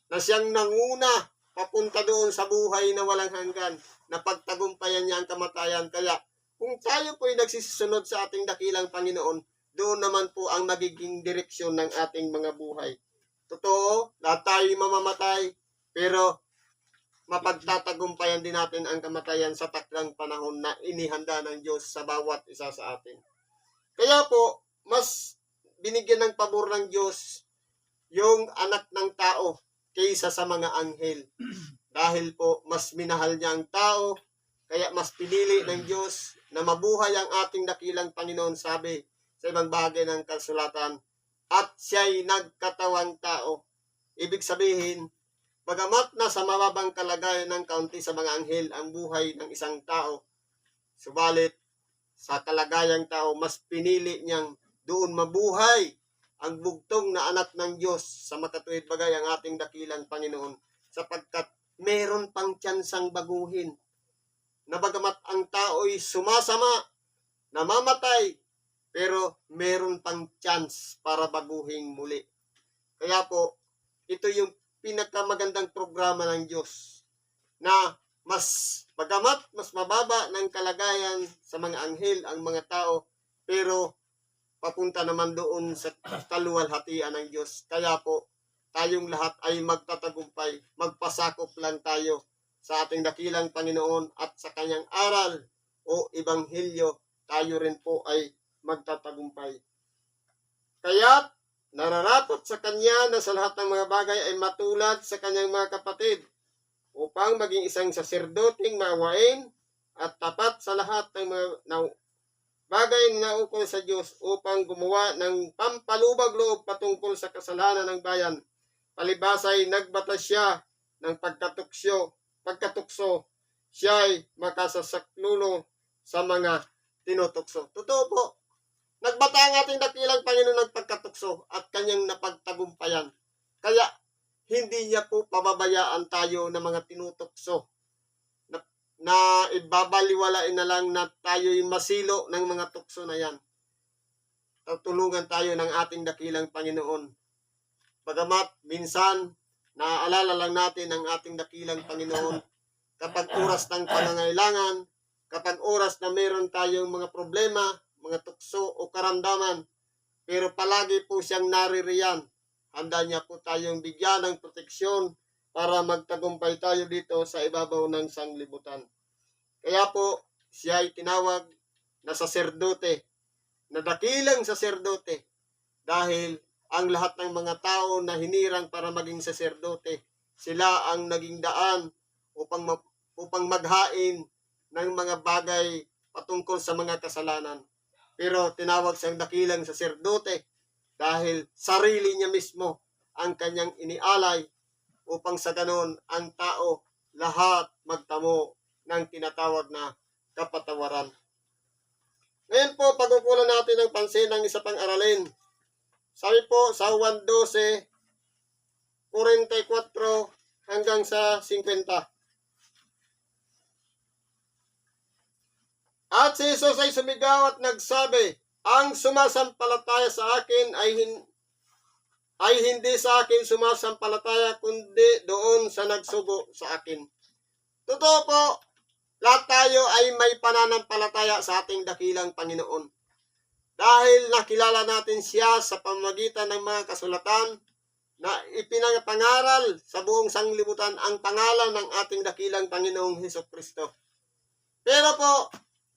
S3: na siyang nanguna papunta doon sa buhay na walang hanggan, na pagtagumpayan niya ang kamatayan. Kaya kung tayo po ay nagsisunod sa ating dakilang Panginoon, doon naman po ang magiging direksyon ng ating mga buhay. Totoo, lahat tayo mamamatay, pero mapagtatagumpayan din natin ang kamatayan sa takdang panahon na inihanda ng Diyos sa bawat isa sa atin. Kaya po, mas binigyan ng pabor ng Diyos yung anak ng tao kaysa sa mga anghel. Dahil po, mas minahal niya ang tao, kaya mas pinili ng Diyos na mabuhay ang ating dakilang Panginoon, sabi sa ibang bahagi ng kasulatan, at siya'y nagkatawang tao. Ibig sabihin, bagamat na sa mababang kalagayan ng kaunti sa mga anghel ang buhay ng isang tao, subalit sa kalagayang tao, mas pinili niyang doon mabuhay ang bugtong na anak ng Diyos sa makatuwid bagay ang ating dakilang Panginoon, sapagkat meron pang tiyansang baguhin. Na bagamat ang tao'y sumasama, namamatay, pero meron pang chance para baguhin muli. Kaya po, ito yung pinakamagandang programa ng Diyos na bagamat mas mababa ng kalagayan sa mga anghel ang mga tao, pero papunta naman doon sa kaluwalhatian ng Diyos. Kaya po, tayong lahat ay magtatagumpay, magpasakop lang tayo sa ating dakilang Panginoon at sa kanyang aral o ebanghelyo, tayo rin po ay magtatagumpay. Kaya nararapat sa kanya na sa lahat ng mga bagay ay matulad sa kanyang mga kapatid, upang maging isang saserdoting maawain at tapat sa lahat ng mga bagay na naukol sa Diyos, upang gumawa ng pampalubag loob patungkol sa kasalanan ng bayan. Palibasay nagbatas siya ng pagkatukso, siya ay makasasaklulo sa mga tinutukso. Totoo po, nagbata ang ating dakilang Panginoon ng pagkatukso at kanyang napagtagumpayan. Kaya hindi niya po pababayaan tayo ng mga tinutukso na ibabaliwalain na lang na tayo'y masilo ng mga tukso na yan. Tutulungan tayo ng ating dakilang Panginoon. Bagamat minsan, naaalala lang natin ang ating dakilang Panginoon kapag oras ng pangangailangan, kapag oras na meron tayong mga problema, mga tukso o karamdaman, pero palagi po siyang naririyan. Handa niya po tayong bigyan ng proteksyon para magtagumpay tayo dito sa ibabaw ng sanglibutan. Kaya po, siya ay tinawag na saserdote, na dakilang saserdote, dahil ang lahat ng mga tao na hinirang para maging saserdote, sila ang naging daan upang maghain ng mga bagay patungkol sa mga kasalanan. Pero tinawag siyang dakilang saserdote dahil sarili niya mismo ang kanyang inialay upang sa ganon ang tao lahat magtamo ng tinatawag na kapatawaran. Ngayon po, pagkukulan natin ng pansin ng isa pang aralin. Sabi po sa 1:12, 44 hanggang sa 50. At si Jesus ay sumigaw at nagsabi, ang sumasampalataya sa akin ay hindi sa akin sumasampalataya, kundi doon sa nagsugo sa akin. Totoo po, lahat tayo ay may pananampalataya sa ating dakilang Panginoon. Dahil nakilala natin siya sa pamamagitan ng mga kasulatan na ipinapangaral sa buong sanglibutan ang pangalan ng ating dakilang Panginoong Hesukristo. Pero po,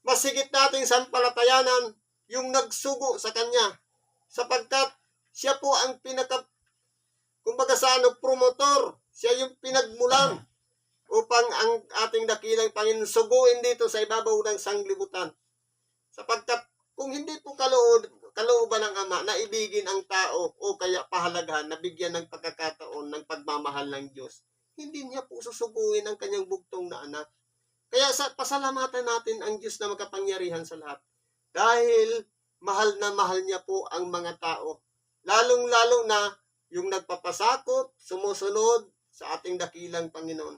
S3: masigit nating sampalatayanan yung nagsugo sa Kanya, sapagkat siya po ang promotor, siya yung pinagmulan upang ang ating dakilang Panginoon suguin dito sa ibabaw ng sanglibutan. Sapagkat kung hindi po kalooban ng Ama na ibigin ang tao o kaya pahalagahan na bigyan ng pagkakataon ng pagmamahal ng Diyos, hindi niya po susuguin ang kanyang bugtong na anak. Kaya pasalamatan natin ang Diyos na makapangyarihan sa lahat. Dahil mahal na mahal niya po ang mga tao. Lalong-lalo na yung nagpapasakop, sumusunod sa ating dakilang Panginoon.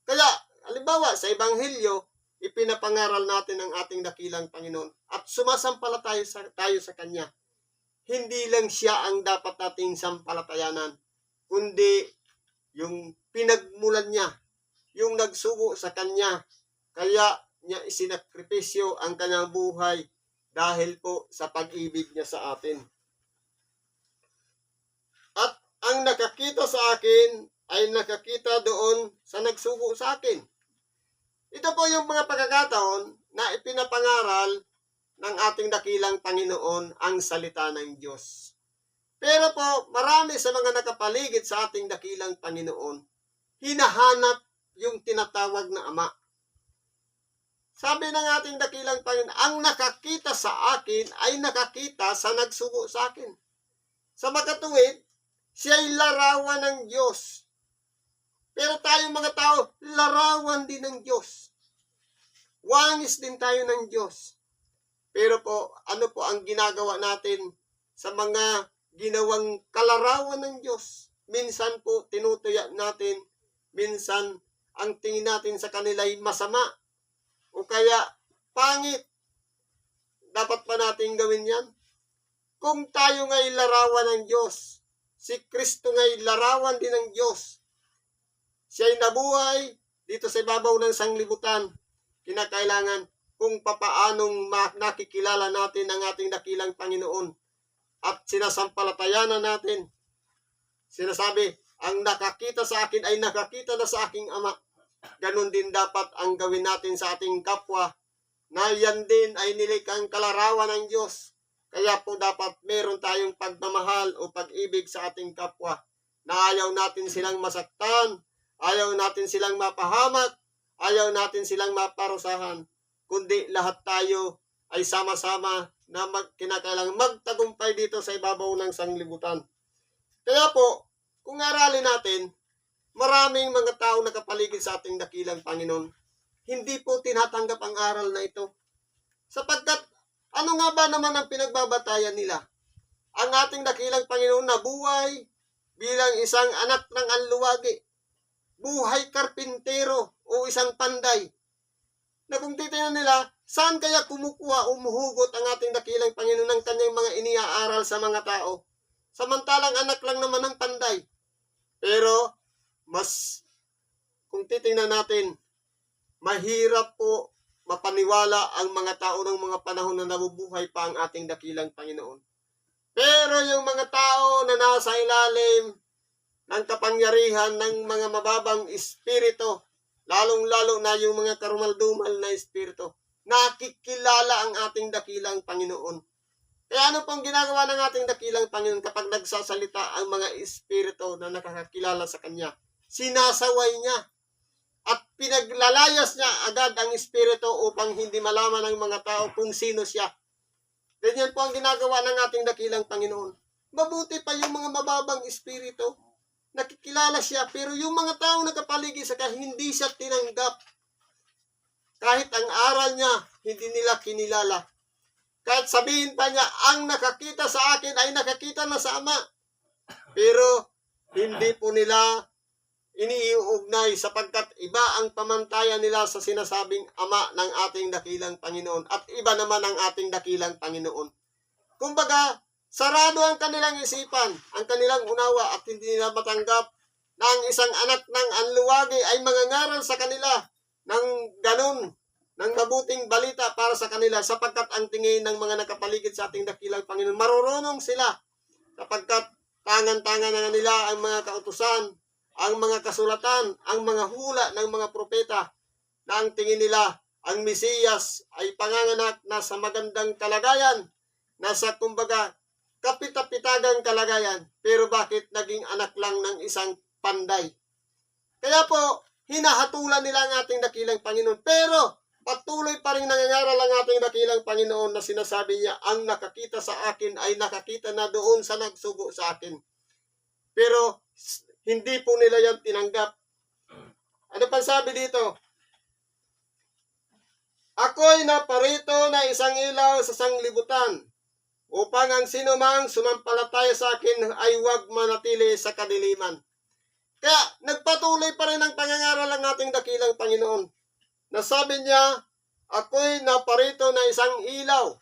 S3: Kaya, halimbawa, sa Ebanghelyo, ipinapangaral natin ang ating dakilang Panginoon at sumasampalataya tayo sa Kanya. Hindi lang siya ang dapat nating sampalatayanan, kundi yung pinagmulan niya, yung nagsugo sa Kanya. Kaya niya isinakripisyo ang kanyang buhay dahil po sa pag-ibig niya sa atin. At ang nakakita sa akin ay nakakita doon sa nagsugo sa akin. Ito po yung mga pagkakataon na ipinapangaral ng ating dakilang Panginoon ang salita ng Diyos. Pero po, marami sa mga nakapaligid sa ating dakilang Panginoon, hinahanap yung tinatawag na Ama. Sabi ng ating dakilang Panginoon, ang nakakita sa akin ay nakakita sa nagsugo sa akin. Sa makatuwid, siya'y larawan ng Diyos. Pero tayong mga tao, larawan din ng Diyos. Wangis din tayo ng Diyos. Pero po, ano po ang ginagawa natin sa mga ginawang kalarawan ng Diyos? Minsan po, tinutuya natin. Minsan, ang tingin natin sa kanila'y masama. O kaya, pangit. Dapat pa natin gawin yan? Kung tayo nga'y larawan ng Diyos, si Kristo nga'y larawan din ng Diyos. Siya'y nabuhay dito sa ibabaw ng sanglibutan. Kinakailangan kung papaanong nakikilala natin ang ating dakilang Panginoon at sinasampalatayanan natin. Sinasabi, ang nakakita sa akin ay nakakita na sa aking Ama. Ganon din dapat ang gawin natin sa ating kapwa na yan din ay nilikang kalarawan ng Diyos. Kaya po dapat meron tayong pagmamahal o pag-ibig sa ating kapwa na ayaw natin silang masaktan, ayaw natin silang mapahamak, ayaw natin silang maparusahan, kundi lahat tayo ay sama-sama na kinakailangan magtagumpay dito sa ibabaw ng sanglibutan. Kaya po, kung aralin natin, maraming mga tao nakapaligid sa ating dakilang Panginoon, hindi po tinatanggap ang aral na ito. Sapagkat, ano nga ba naman ang pinagbabatayan nila? Ang ating dakilang Panginoon na buhay bilang isang anak ng anluwagi, buhay karpintero o isang panday, na kung titingnan nila, saan kaya kumukuha o umuhugot ang ating dakilang Panginoon ng kanyang mga iniaaral sa mga tao? Samantalang anak lang naman ng panday. Pero, kung titingnan natin, mahirap po mapaniwala ang mga tao ng mga panahon na nabubuhay pa ang ating dakilang Panginoon. Pero yung mga tao na nasa ilalim ng kapangyarihan ng mga mababang espiritu, lalong-lalo na yung mga karumaldumal na espiritu, nakikilala ang ating dakilang Panginoon. Kaya ano pong ginagawa ng ating dakilang Panginoon kapag nagsasalita ang mga espiritu na nakakakilala sa Kanya? Sinasaway niya at pinaglalayas niya agad ang espiritu upang hindi malaman ng mga tao kung sino siya. Ganyan po ang ginagawa ng ating dakilang Panginoon. Mabuti pa yung mga mababang espiritu, nakikilala siya, pero yung mga taong nakapaligid sa Kanya, hindi siya tinanggap. Kahit ang aral niya, hindi nila kinilala. Kahit sabihin pa niya, ang nakakita sa akin ay nakakita na sa Ama. Pero hindi po nila iniuugnay sapagkat iba ang pamantayan nila sa sinasabing Ama ng ating dakilang Panginoon at iba naman ang ating dakilang Panginoon. Kumbaga, sarado ang kanilang isipan, ang kanilang unawa at hindi nila matanggap na ang isang anak ng anluwagi ay mangangaral sa kanila ng ganon, ng mabuting balita para sa kanila sapagkat ang tingin ng mga nakapaligid sa ating dakilang Panginoon, marurunong sila sapagkat tangan-tangan na nila ang mga kautusan, ang mga kasulatan, ang mga hula ng mga propeta na ang tingin nila ang Mesiyas ay panganganak na sa magandang kalagayan, nasa kumbaga kapitapitagang kalagayan, pero bakit naging anak lang ng isang panday? Kaya po, hinahatulan nila ang ating dakilang Panginoon, pero patuloy pa rin nangangaral ang ating dakilang Panginoon na sinasabi niya, ang nakakita sa akin ay nakakita na doon sa nagsugo sa akin. Pero hindi po nila yan tinanggap. Ano pa sabi dito? Ako'y naparito na isang ilaw sa sanglibutan upang ang sinumang sumampalataya sa akin ay huwag manatili sa kadiliman. Kaya nagpatuloy pa rin ang pangangaral ng ating dakilang Panginoon. Nasabi niya, ako'y naparito na isang ilaw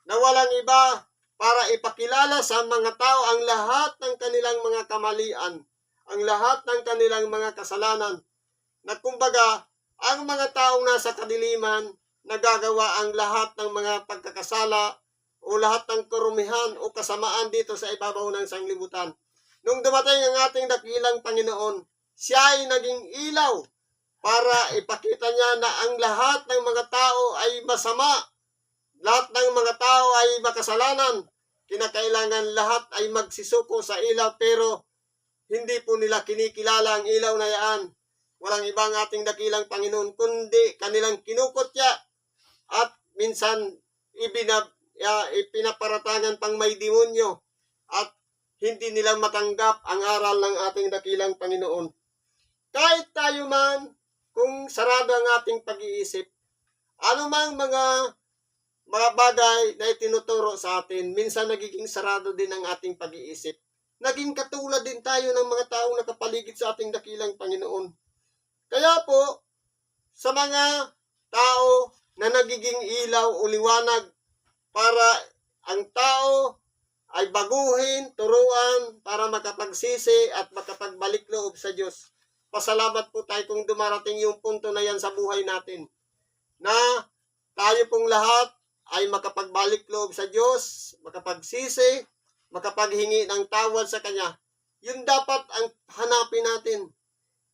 S3: na walang iba para ipakilala sa mga tao ang lahat ng kanilang mga kamalian, ang lahat ng kanilang mga kasalanan. Na kumbaga, ang mga taong nasa kadiliman nagagawa ang lahat ng mga pagkakasala o lahat ng karumihan o kasamaan dito sa ibabaw ng sanglibutan. Nung dumating ang ating dakilang Panginoon, siya ay naging ilaw para ipakita niya na ang lahat ng mga tao ay masama, lahat ng mga tao ay makasalanan. Kinakailangan lahat ay magsisuko sa ilaw, pero hindi po nila kinikilala ang ilaw na yan. Walang ibang ating dakilang Panginoon, kundi kanilang kinukutya at minsan ipinaparatangan pang may demonyo at hindi nila matanggap ang aral ng ating dakilang Panginoon. Kahit tayo man, kung sarado ang ating pag-iisip, anumang mga bagay na itinuturo sa atin, minsan nagiging sarado din ang ating pag-iisip. Naging katulad din tayo ng mga taong nakapaligid sa ating dakilang Panginoon. Kaya po, sa mga tao na nagiging ilaw o liwanag para ang tao ay baguhin, turuan para makapagsisi at makapagbalik loob sa Diyos. Pasalamat po tayo kung dumarating yung punto na yan sa buhay natin, na tayo pong lahat ay makapagbalik loob sa Diyos, makapagsisi, makapaghingi ng tawad sa Kanya. Yun dapat ang hanapin natin.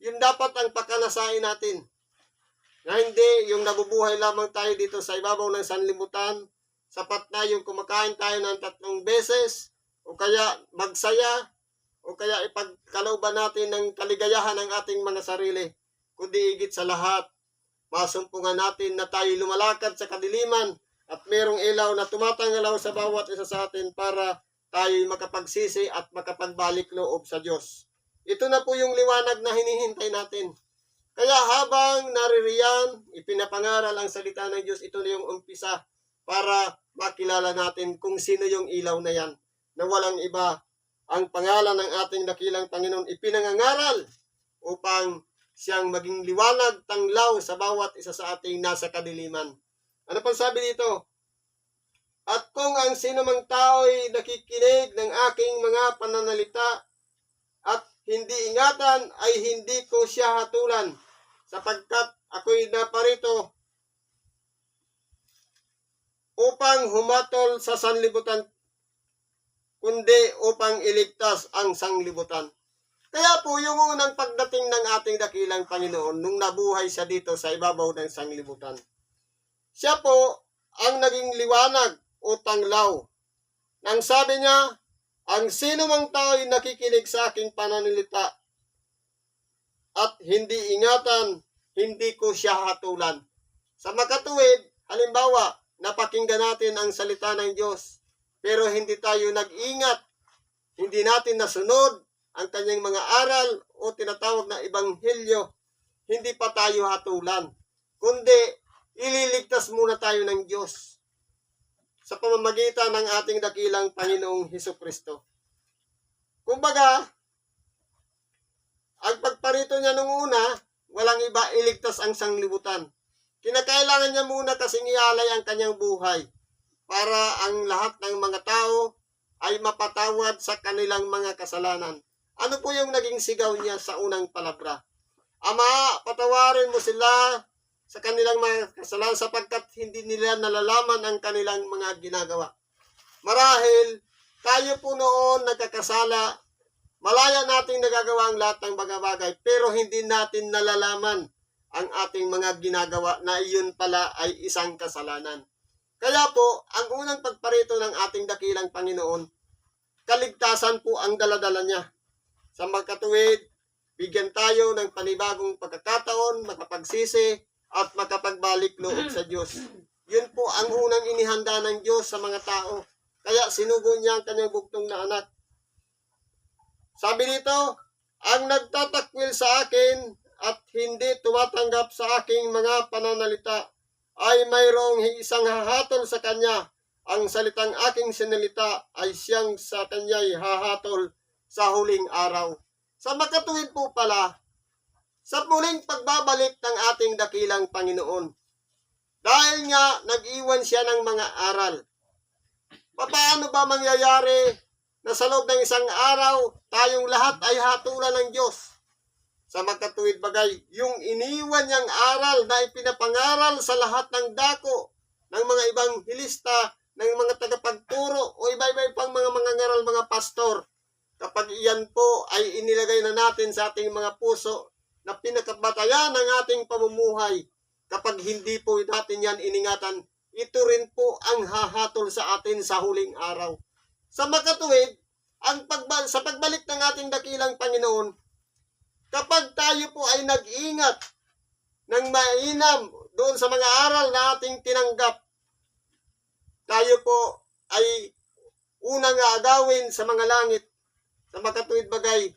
S3: Yun dapat ang pakanasain natin. Na hindi yung nabubuhay lamang tayo dito sa ibabaw ng sanlibutan, sapat na yung kumakain tayo ng 3 beses, o kaya magsaya, o kaya ipagkalooban natin ng kaligayahan ng ating mga sarili. Kundi higit sa lahat, masumpungan natin na tayo lumalakad sa kadiliman at merong ilaw na tumatangalaw sa bawat isa sa atin para tayo makapagsisi at makapagbalik loob sa Diyos. Ito na po yung liwanag na hinihintay natin. Kaya habang naririyan, ipinapangaral ang salita ng Diyos, ito na yung umpisa para makilala natin kung sino yung ilaw na yan, na walang iba. Ang pangalan ng ating dakilang Panginoon ipinangangaral upang siyang maging liwanag, tanglaw sa bawat isa sa ating nasa kadiliman. Ano pang sabi dito? At kung ang sinumang tao ay nakikinig ng aking mga pananalita at hindi ingatan, ay hindi ko siya hatulan, sapagkat ako'y naparito upang humatol sa sanlibutan, kundi upang iligtas ang sanglibutan. Kaya po yung unang pagdating ng ating dakilang Panginoon nung nabuhay siya dito sa ibabaw ng sanglibutan, siya po ang naging liwanag o tanglaw. Nang sabi niya, ang sino mang tao ay nakikinig sa aking pananalita at hindi ingatan, hindi ko siya hatulan. Sa makatuwid, halimbawa, napakinggan natin ang salita ng Diyos, pero hindi tayo nag-ingat, hindi natin nasunod ang kanyang mga aral o tinatawag na ebanghelyo, hindi pa tayo hatulan, kundi ililigtas muna tayo ng Diyos sa pamamagitan ng ating dakilang Panginoong Hesukristo. Kumbaga, ang pagparito niya nung una, walang iba, iligtas ang sanglibutan. Kinakailangan niya muna kasing ialay ang kanyang buhay para ang lahat ng mga tao ay mapatawad sa kanilang mga kasalanan. Ano po yung naging sigaw niya sa unang palabra? Ama, patawarin mo sila sa kanilang mga kasalanan sapagkat hindi nila nalalaman ang kanilang mga ginagawa. Marahil, tayo po noon nagkakasala, malaya nating nagagawa ang lahat ng bagay, pero hindi natin nalalaman ang ating mga ginagawa na iyon pala ay isang kasalanan. Kaya po, ang unang pagparito ng ating dakilang Panginoon, kaligtasan po ang daladala niya. Sa magkatuwid, bigyan tayo ng panibagong pagkakataon, makapagsisi, at makapagbalik loob sa Diyos. Yun po ang unang inihanda ng Diyos sa mga tao. Kaya sinugo niya ang kanyang bugtong na anak. Sabi nito, ang nagtatakwil sa akin at hindi tumatanggap sa aking mga pananalita ay mayroong isang hahatol sa kanya. Ang salitang aking sinalita ay siyang sa kanya'y hahatol sa huling araw. Sa makatuwid po pala, sa muling pagbabalik ng ating dakilang Panginoon, dahil nga nag-iwan siya ng mga aral, paano ba mangyayari na sa loob ng isang araw, tayong lahat ay hatulan ng Diyos? Sa makatuwid bagay, yung iniwan niyang aral na ipinapangaral sa lahat ng dako ng mga ibang hilista, ng mga tagapagturo o iba-iba pang mga ngaral, mga pastor. Kapag iyan po ay inilagay na natin sa ating mga puso na pinakabatayan ng ating pamumuhay, kapag hindi po natin yan iningatan, ito rin po ang hahatol sa atin sa huling araw. Sa makatuwid, sa pagbalik ng ating dakilang Panginoon, kapag tayo po ay nag-ingat ng mainam doon sa mga aral na ating tinanggap, tayo po ay unang agawin sa mga langit. Sa makatuwid bagay,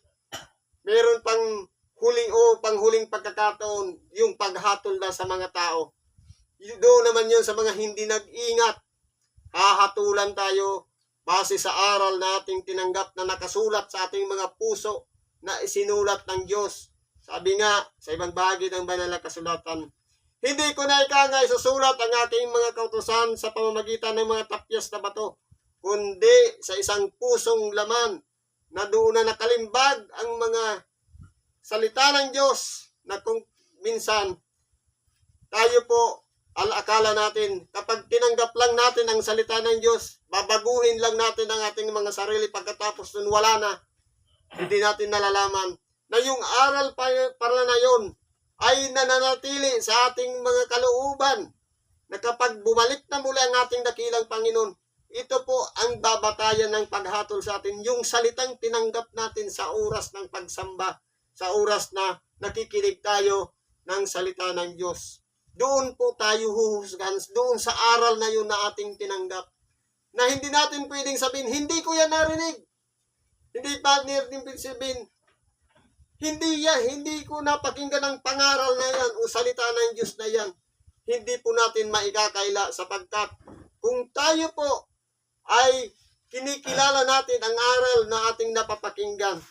S3: meron pang panghuling pagkakataon, yung paghatol na sa mga tao. Doon naman yun sa mga hindi nag-ingat. Hahatulan tayo base sa aral na ating tinanggap na nakasulat sa ating mga puso na isinulat ng Diyos. Sabi nga sa ibang bahagi ng banal na kasulatan, hindi ko na ikangay susulat ang aking mga kautusan sa pamamagitan ng mga tapyas na bato, kundi sa isang pusong laman na doon na nakalimbag ang mga salita ng Diyos na kung minsan tayo po akala natin kapag tinanggap lang natin ang salita ng Diyos, babaguhin lang natin ang ating mga sarili, pagkatapos nun wala na. Hindi natin nalalaman na yung aral para na yun ay nananatili sa ating mga kalooban, na kapag bumalik na muli ang ating dakilang Panginoon, ito po ang babatayan ng paghatol sa atin, yung salitang tinanggap natin sa oras ng pagsamba, sa oras na nakikinig tayo ng salita ng Diyos. Doon po tayo huhusgan, doon sa aral na yun na ating tinanggap, na hindi natin pwedeng sabihin, hindi ko yan narinig. Hindi pa din sabihin, hindi ko napakinggan ang pangaral na yan o salita ng Diyos na yan. Hindi po natin maikakaila, sapagkat kung tayo po ay kinikilala natin ang aral na ating napapakinggan,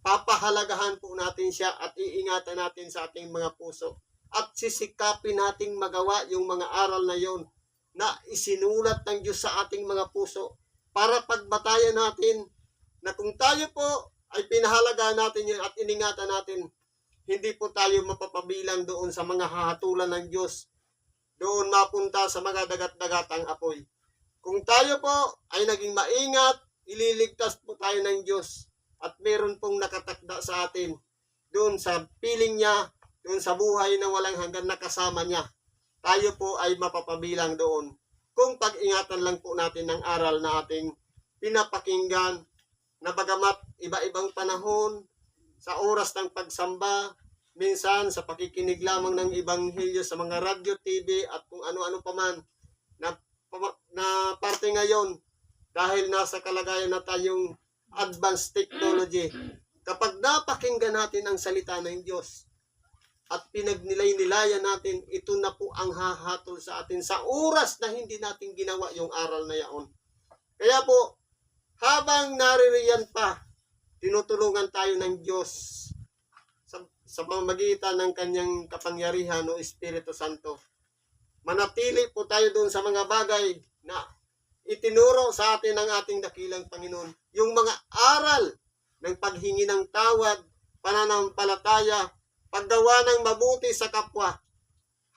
S3: papahalagahan po natin siya at iingatan natin sa ating mga puso. At sisikapin nating magawa yung mga aral na yon na isinulat ng Diyos sa ating mga puso, para pagbatayan natin na kung tayo po ay pinahalagahan natin yun at iningatan natin, hindi po tayo mapapabilang doon sa mga hahatulan ng Diyos, doon mapunta sa mga dagat-dagatang apoy. Kung tayo po ay naging maingat, ililigtas po tayo ng Diyos at meron pong nakatakda sa atin doon sa piling niya, doon sa buhay na walang hanggan na kasama niya. Tayo po ay mapapabilang doon kung pag-ingatan lang po natin ng aral na ating pinapakinggan, na bagamat iba-ibang panahon, sa oras ng pagsamba, minsan sa pakikinig lamang ng Ebanghelyo sa mga radyo, TV at kung ano-ano pa man na parte ngayon, dahil nasa kalagayan na tayong advanced technology, kapag napakinggan natin ang salita ng Diyos at pinagnilay-nilayan natin, ito na po ang hahatol sa atin sa oras na hindi natin ginawa yung aral na yaon. Kaya po, habang naririyan pa, tinutulungan tayo ng Diyos sa pamamagitan ng kanyang kapangyarihan o Espiritu Santo. Manatili po tayo doon sa mga bagay na itinuro sa atin ng ating dakilang Panginoon. Yung mga aral ng paghingi ng tawad, pananampalataya, paggawa ng mabuti sa kapwa,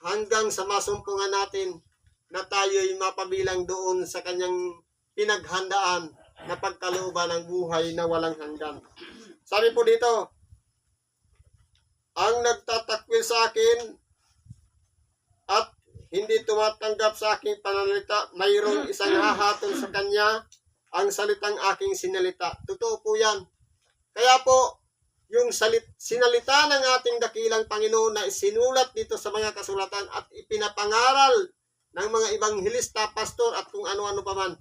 S3: hanggang sa masumpungan natin na tayo'y mapabilang doon sa kanyang pinaghandaan na pagkalooban ng buhay na walang hanggan. Sabi po dito, ang nagtatakwil sa akin at hindi tumatanggap sa aking pananalita, mayroong isang hahatol sa kanya ang salitang aking sinalita. Totoo po yan. Kaya po, yung sinalita ng ating dakilang Panginoon na isinulat dito sa mga kasulatan at ipinapangaral ng mga ebanghelista, pastor at kung ano-ano pa man,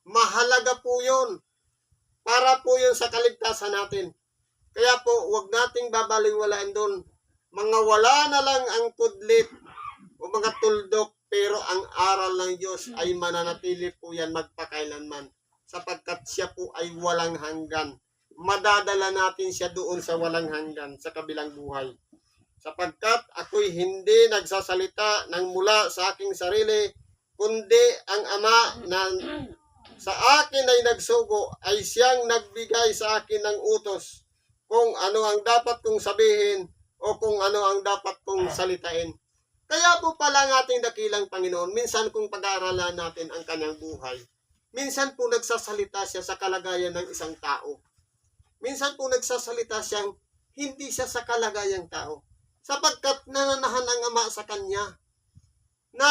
S3: mahalaga po yun. Para po yun sa kaligtasan natin. Kaya po, huwag nating babaliwalaan doon. Mga wala na lang ang pudlit o mga tuldok, pero ang aral ng Diyos ay mananatili po yan magpakailanman. Sapagkat siya po ay walang hanggan. Madadala natin siya doon sa walang hanggan, sa kabilang buhay. Sapagkat ako'y hindi nagsasalita ng mula sa aking sarili, kundi ang Ama na sa akin ay nagsugo, ay siyang nagbigay sa akin ng utos kung ano ang dapat kong sabihin o kung ano ang dapat kong salitain. Kaya po pala ang ating dakilang Panginoon, minsan kung pag-aaralan natin ang kanyang buhay, minsan po nagsasalita siya sa kalagayan ng isang tao. Minsan po nagsasalita siyang hindi siya sa kalagayang tao. Sapagkat nananahan ang Ama sa kanya. Na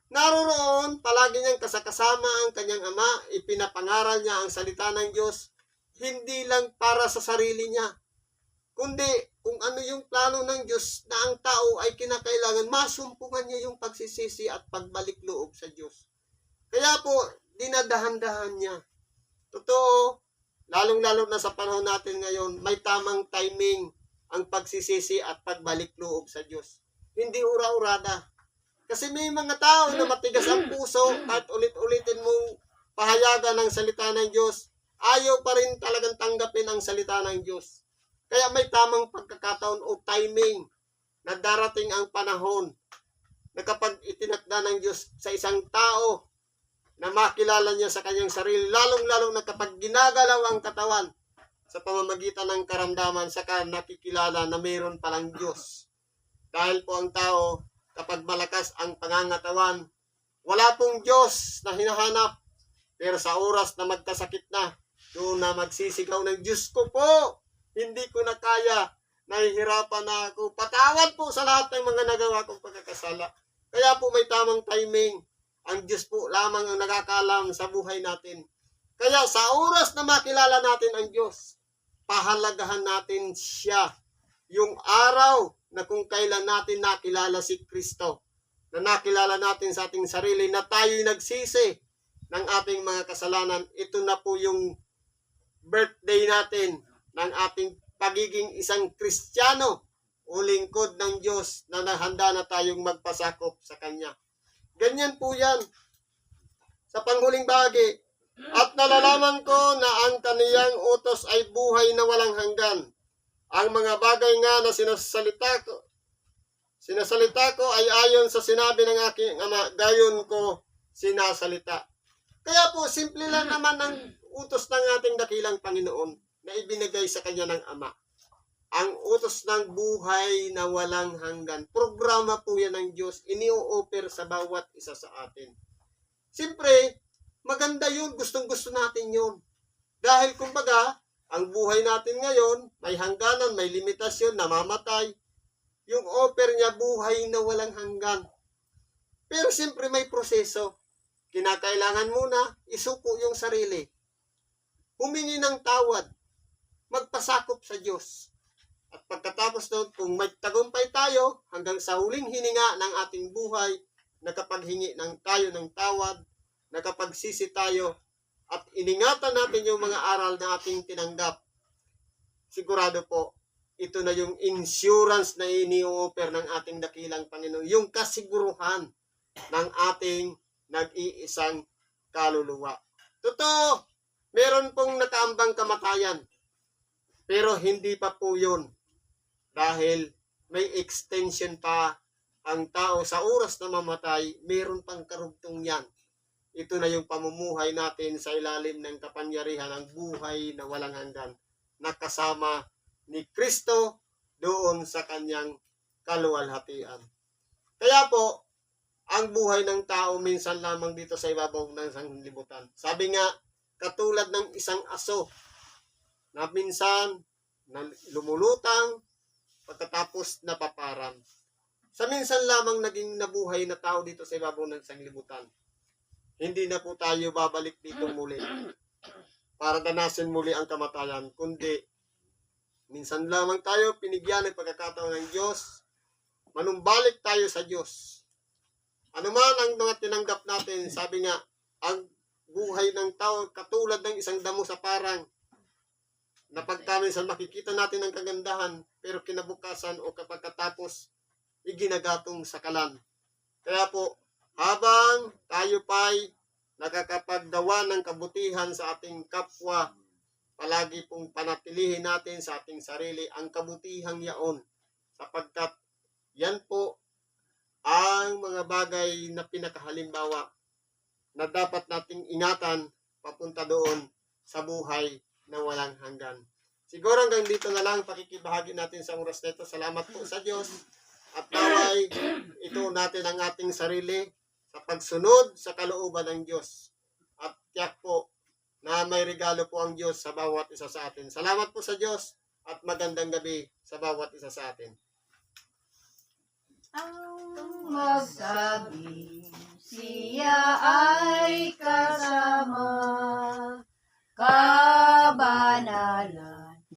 S3: naroroon, palagi niyang kasakasama ang kanyang Ama, ipinapangaral niya ang salita ng Diyos, hindi lang para sa sarili niya, kundi kung ano yung plano ng Diyos na ang tao ay kinakailangan, masumpungan niya yung pagsisisi at pagbalik loob sa Diyos. Kaya po, dinadahan-dahan niya. Totoo, lalong-lalo na sa panahon natin ngayon, may tamang timing ang pagsisisi at pagbalik loob sa Diyos. Hindi ura-urada. Kasi may mga tao na matigas ang puso at ulit-ulitin mong pahayagan ng salita ng Diyos, ayaw pa rin talagang tanggapin ang salita ng Diyos. Kaya may tamang pagkakataon o timing na darating ang panahon na kapag itinakda ng Diyos sa isang tao na makilala niya sa kanyang sarili, lalong-lalo na kapag ginagalaw ang katawan sa pamamagitan ng karamdaman, saka nakikilala na mayroon palang Diyos. Dahil po ang tao, kapag malakas ang pangangatawan, wala pong Diyos na hinahanap. Pero sa oras na magkasakit na, doon na magsisigaw ng Diyos ko po, hindi ko na kaya, nahihirapan na ako. Patawad po sa lahat ng mga nagawa kong pagkakasala. Kaya po may tamang timing. Ang Diyos po lamang ang nakakalam sa buhay natin. Kaya sa oras na makilala natin ang Diyos, pahalagahan natin siya. Yung araw na kung kailan natin nakilala si Kristo, na nakilala natin sa ating sarili, na tayo'y nagsisi ng ating mga kasalanan, ito na po yung birthday natin ng ating pagiging isang Kristiyano o lingkod ng Diyos na nahanda na tayong magpasakop sa Kanya. Ganyan po yan. Sa panghuling bahagi, at nalalaman ko na ang kaniyang utos ay buhay na walang hanggan. Ang mga bagay nga na sinasalita ko ay ayon sa sinabi ng aking Ama, gayon ko sinasalita. Kaya po, simple lang naman ang utos ng ating dakilang Panginoon na ibinigay sa kanya ng Ama. Ang utos ng buhay na walang hanggan. Programa po yan ng Diyos, ini-offer sa bawat isa sa atin. Siyempre, maganda yun, gustong-gusto natin yun. Dahil kumbaga, ang buhay natin ngayon, may hangganan, may limitasyon, namamatay. Yung offer niya, buhay na walang hanggan. Pero siyempre may proseso. Kinakailangan muna, isuko yung sarili. Humingi ng tawad. Magpasakop sa Diyos. At pagkatapos doon, kung may tagumpay tayo, hanggang sa huling hininga ng ating buhay, nakapaghingi tayo ng tawad, nakapagsisi tayo, at iningatan natin yung mga aral na ating tinanggap, sigurado po, ito na yung insurance na ini-offer ng ating dakilang Panginoon, yung kasiguruhan ng ating nag-iisang kaluluwa. Totoo, meron pong nakaambang kamatayan, pero hindi pa po yun. Dahil may extension pa ang tao sa oras na mamatay, meron pang karugtong yan. Ito na yung pamumuhay natin sa ilalim ng kapangyarihan ng buhay na walang hanggan, nakasama ni Kristo doon sa kanyang kaluwalhatian. Kaya po, ang buhay ng tao minsan lamang dito sa ibabaw ng sanglibutan. Sabi nga, katulad ng isang aso na minsan na lumulutang pagkatapos napaparan. Sa minsan lamang naging nabuhay na tao dito sa ibabaw ng sanglibutan. Hindi na po tayo babalik dito muli para danasin muli ang kamatayan, kundi minsan lamang tayo pinigyan ng pagkakataon ng Diyos, manumbalik tayo sa Diyos. Ano man ang mga tinanggap natin, sabi nga, ang buhay ng tao katulad ng isang damo sa parang, na pagkaminsan makikita natin ang kagandahan, pero kinabukasan o kapagkatapos, iginagatong sa kalan. Kaya po, habang tayo pa'y nakakapaggawa ng kabutihan sa ating kapwa, palagi pong panatilihin natin sa ating sarili ang kabutihang yaon, sapagkat yan po ang mga bagay na pinakahalimbawa na dapat nating ingatan papunta doon sa buhay na walang hanggan. Siguro hanggang dito na lang pakikibahagi natin sa oras na ito. Salamat po sa Diyos. At naway, ito natin ang ating sarili sa pagsunod sa kalooban ng Diyos. At tiyak po na may regalo po ang Diyos sa bawat isa sa atin. Salamat po sa Diyos at magandang gabi sa bawat isa sa atin.
S1: Ang magsabi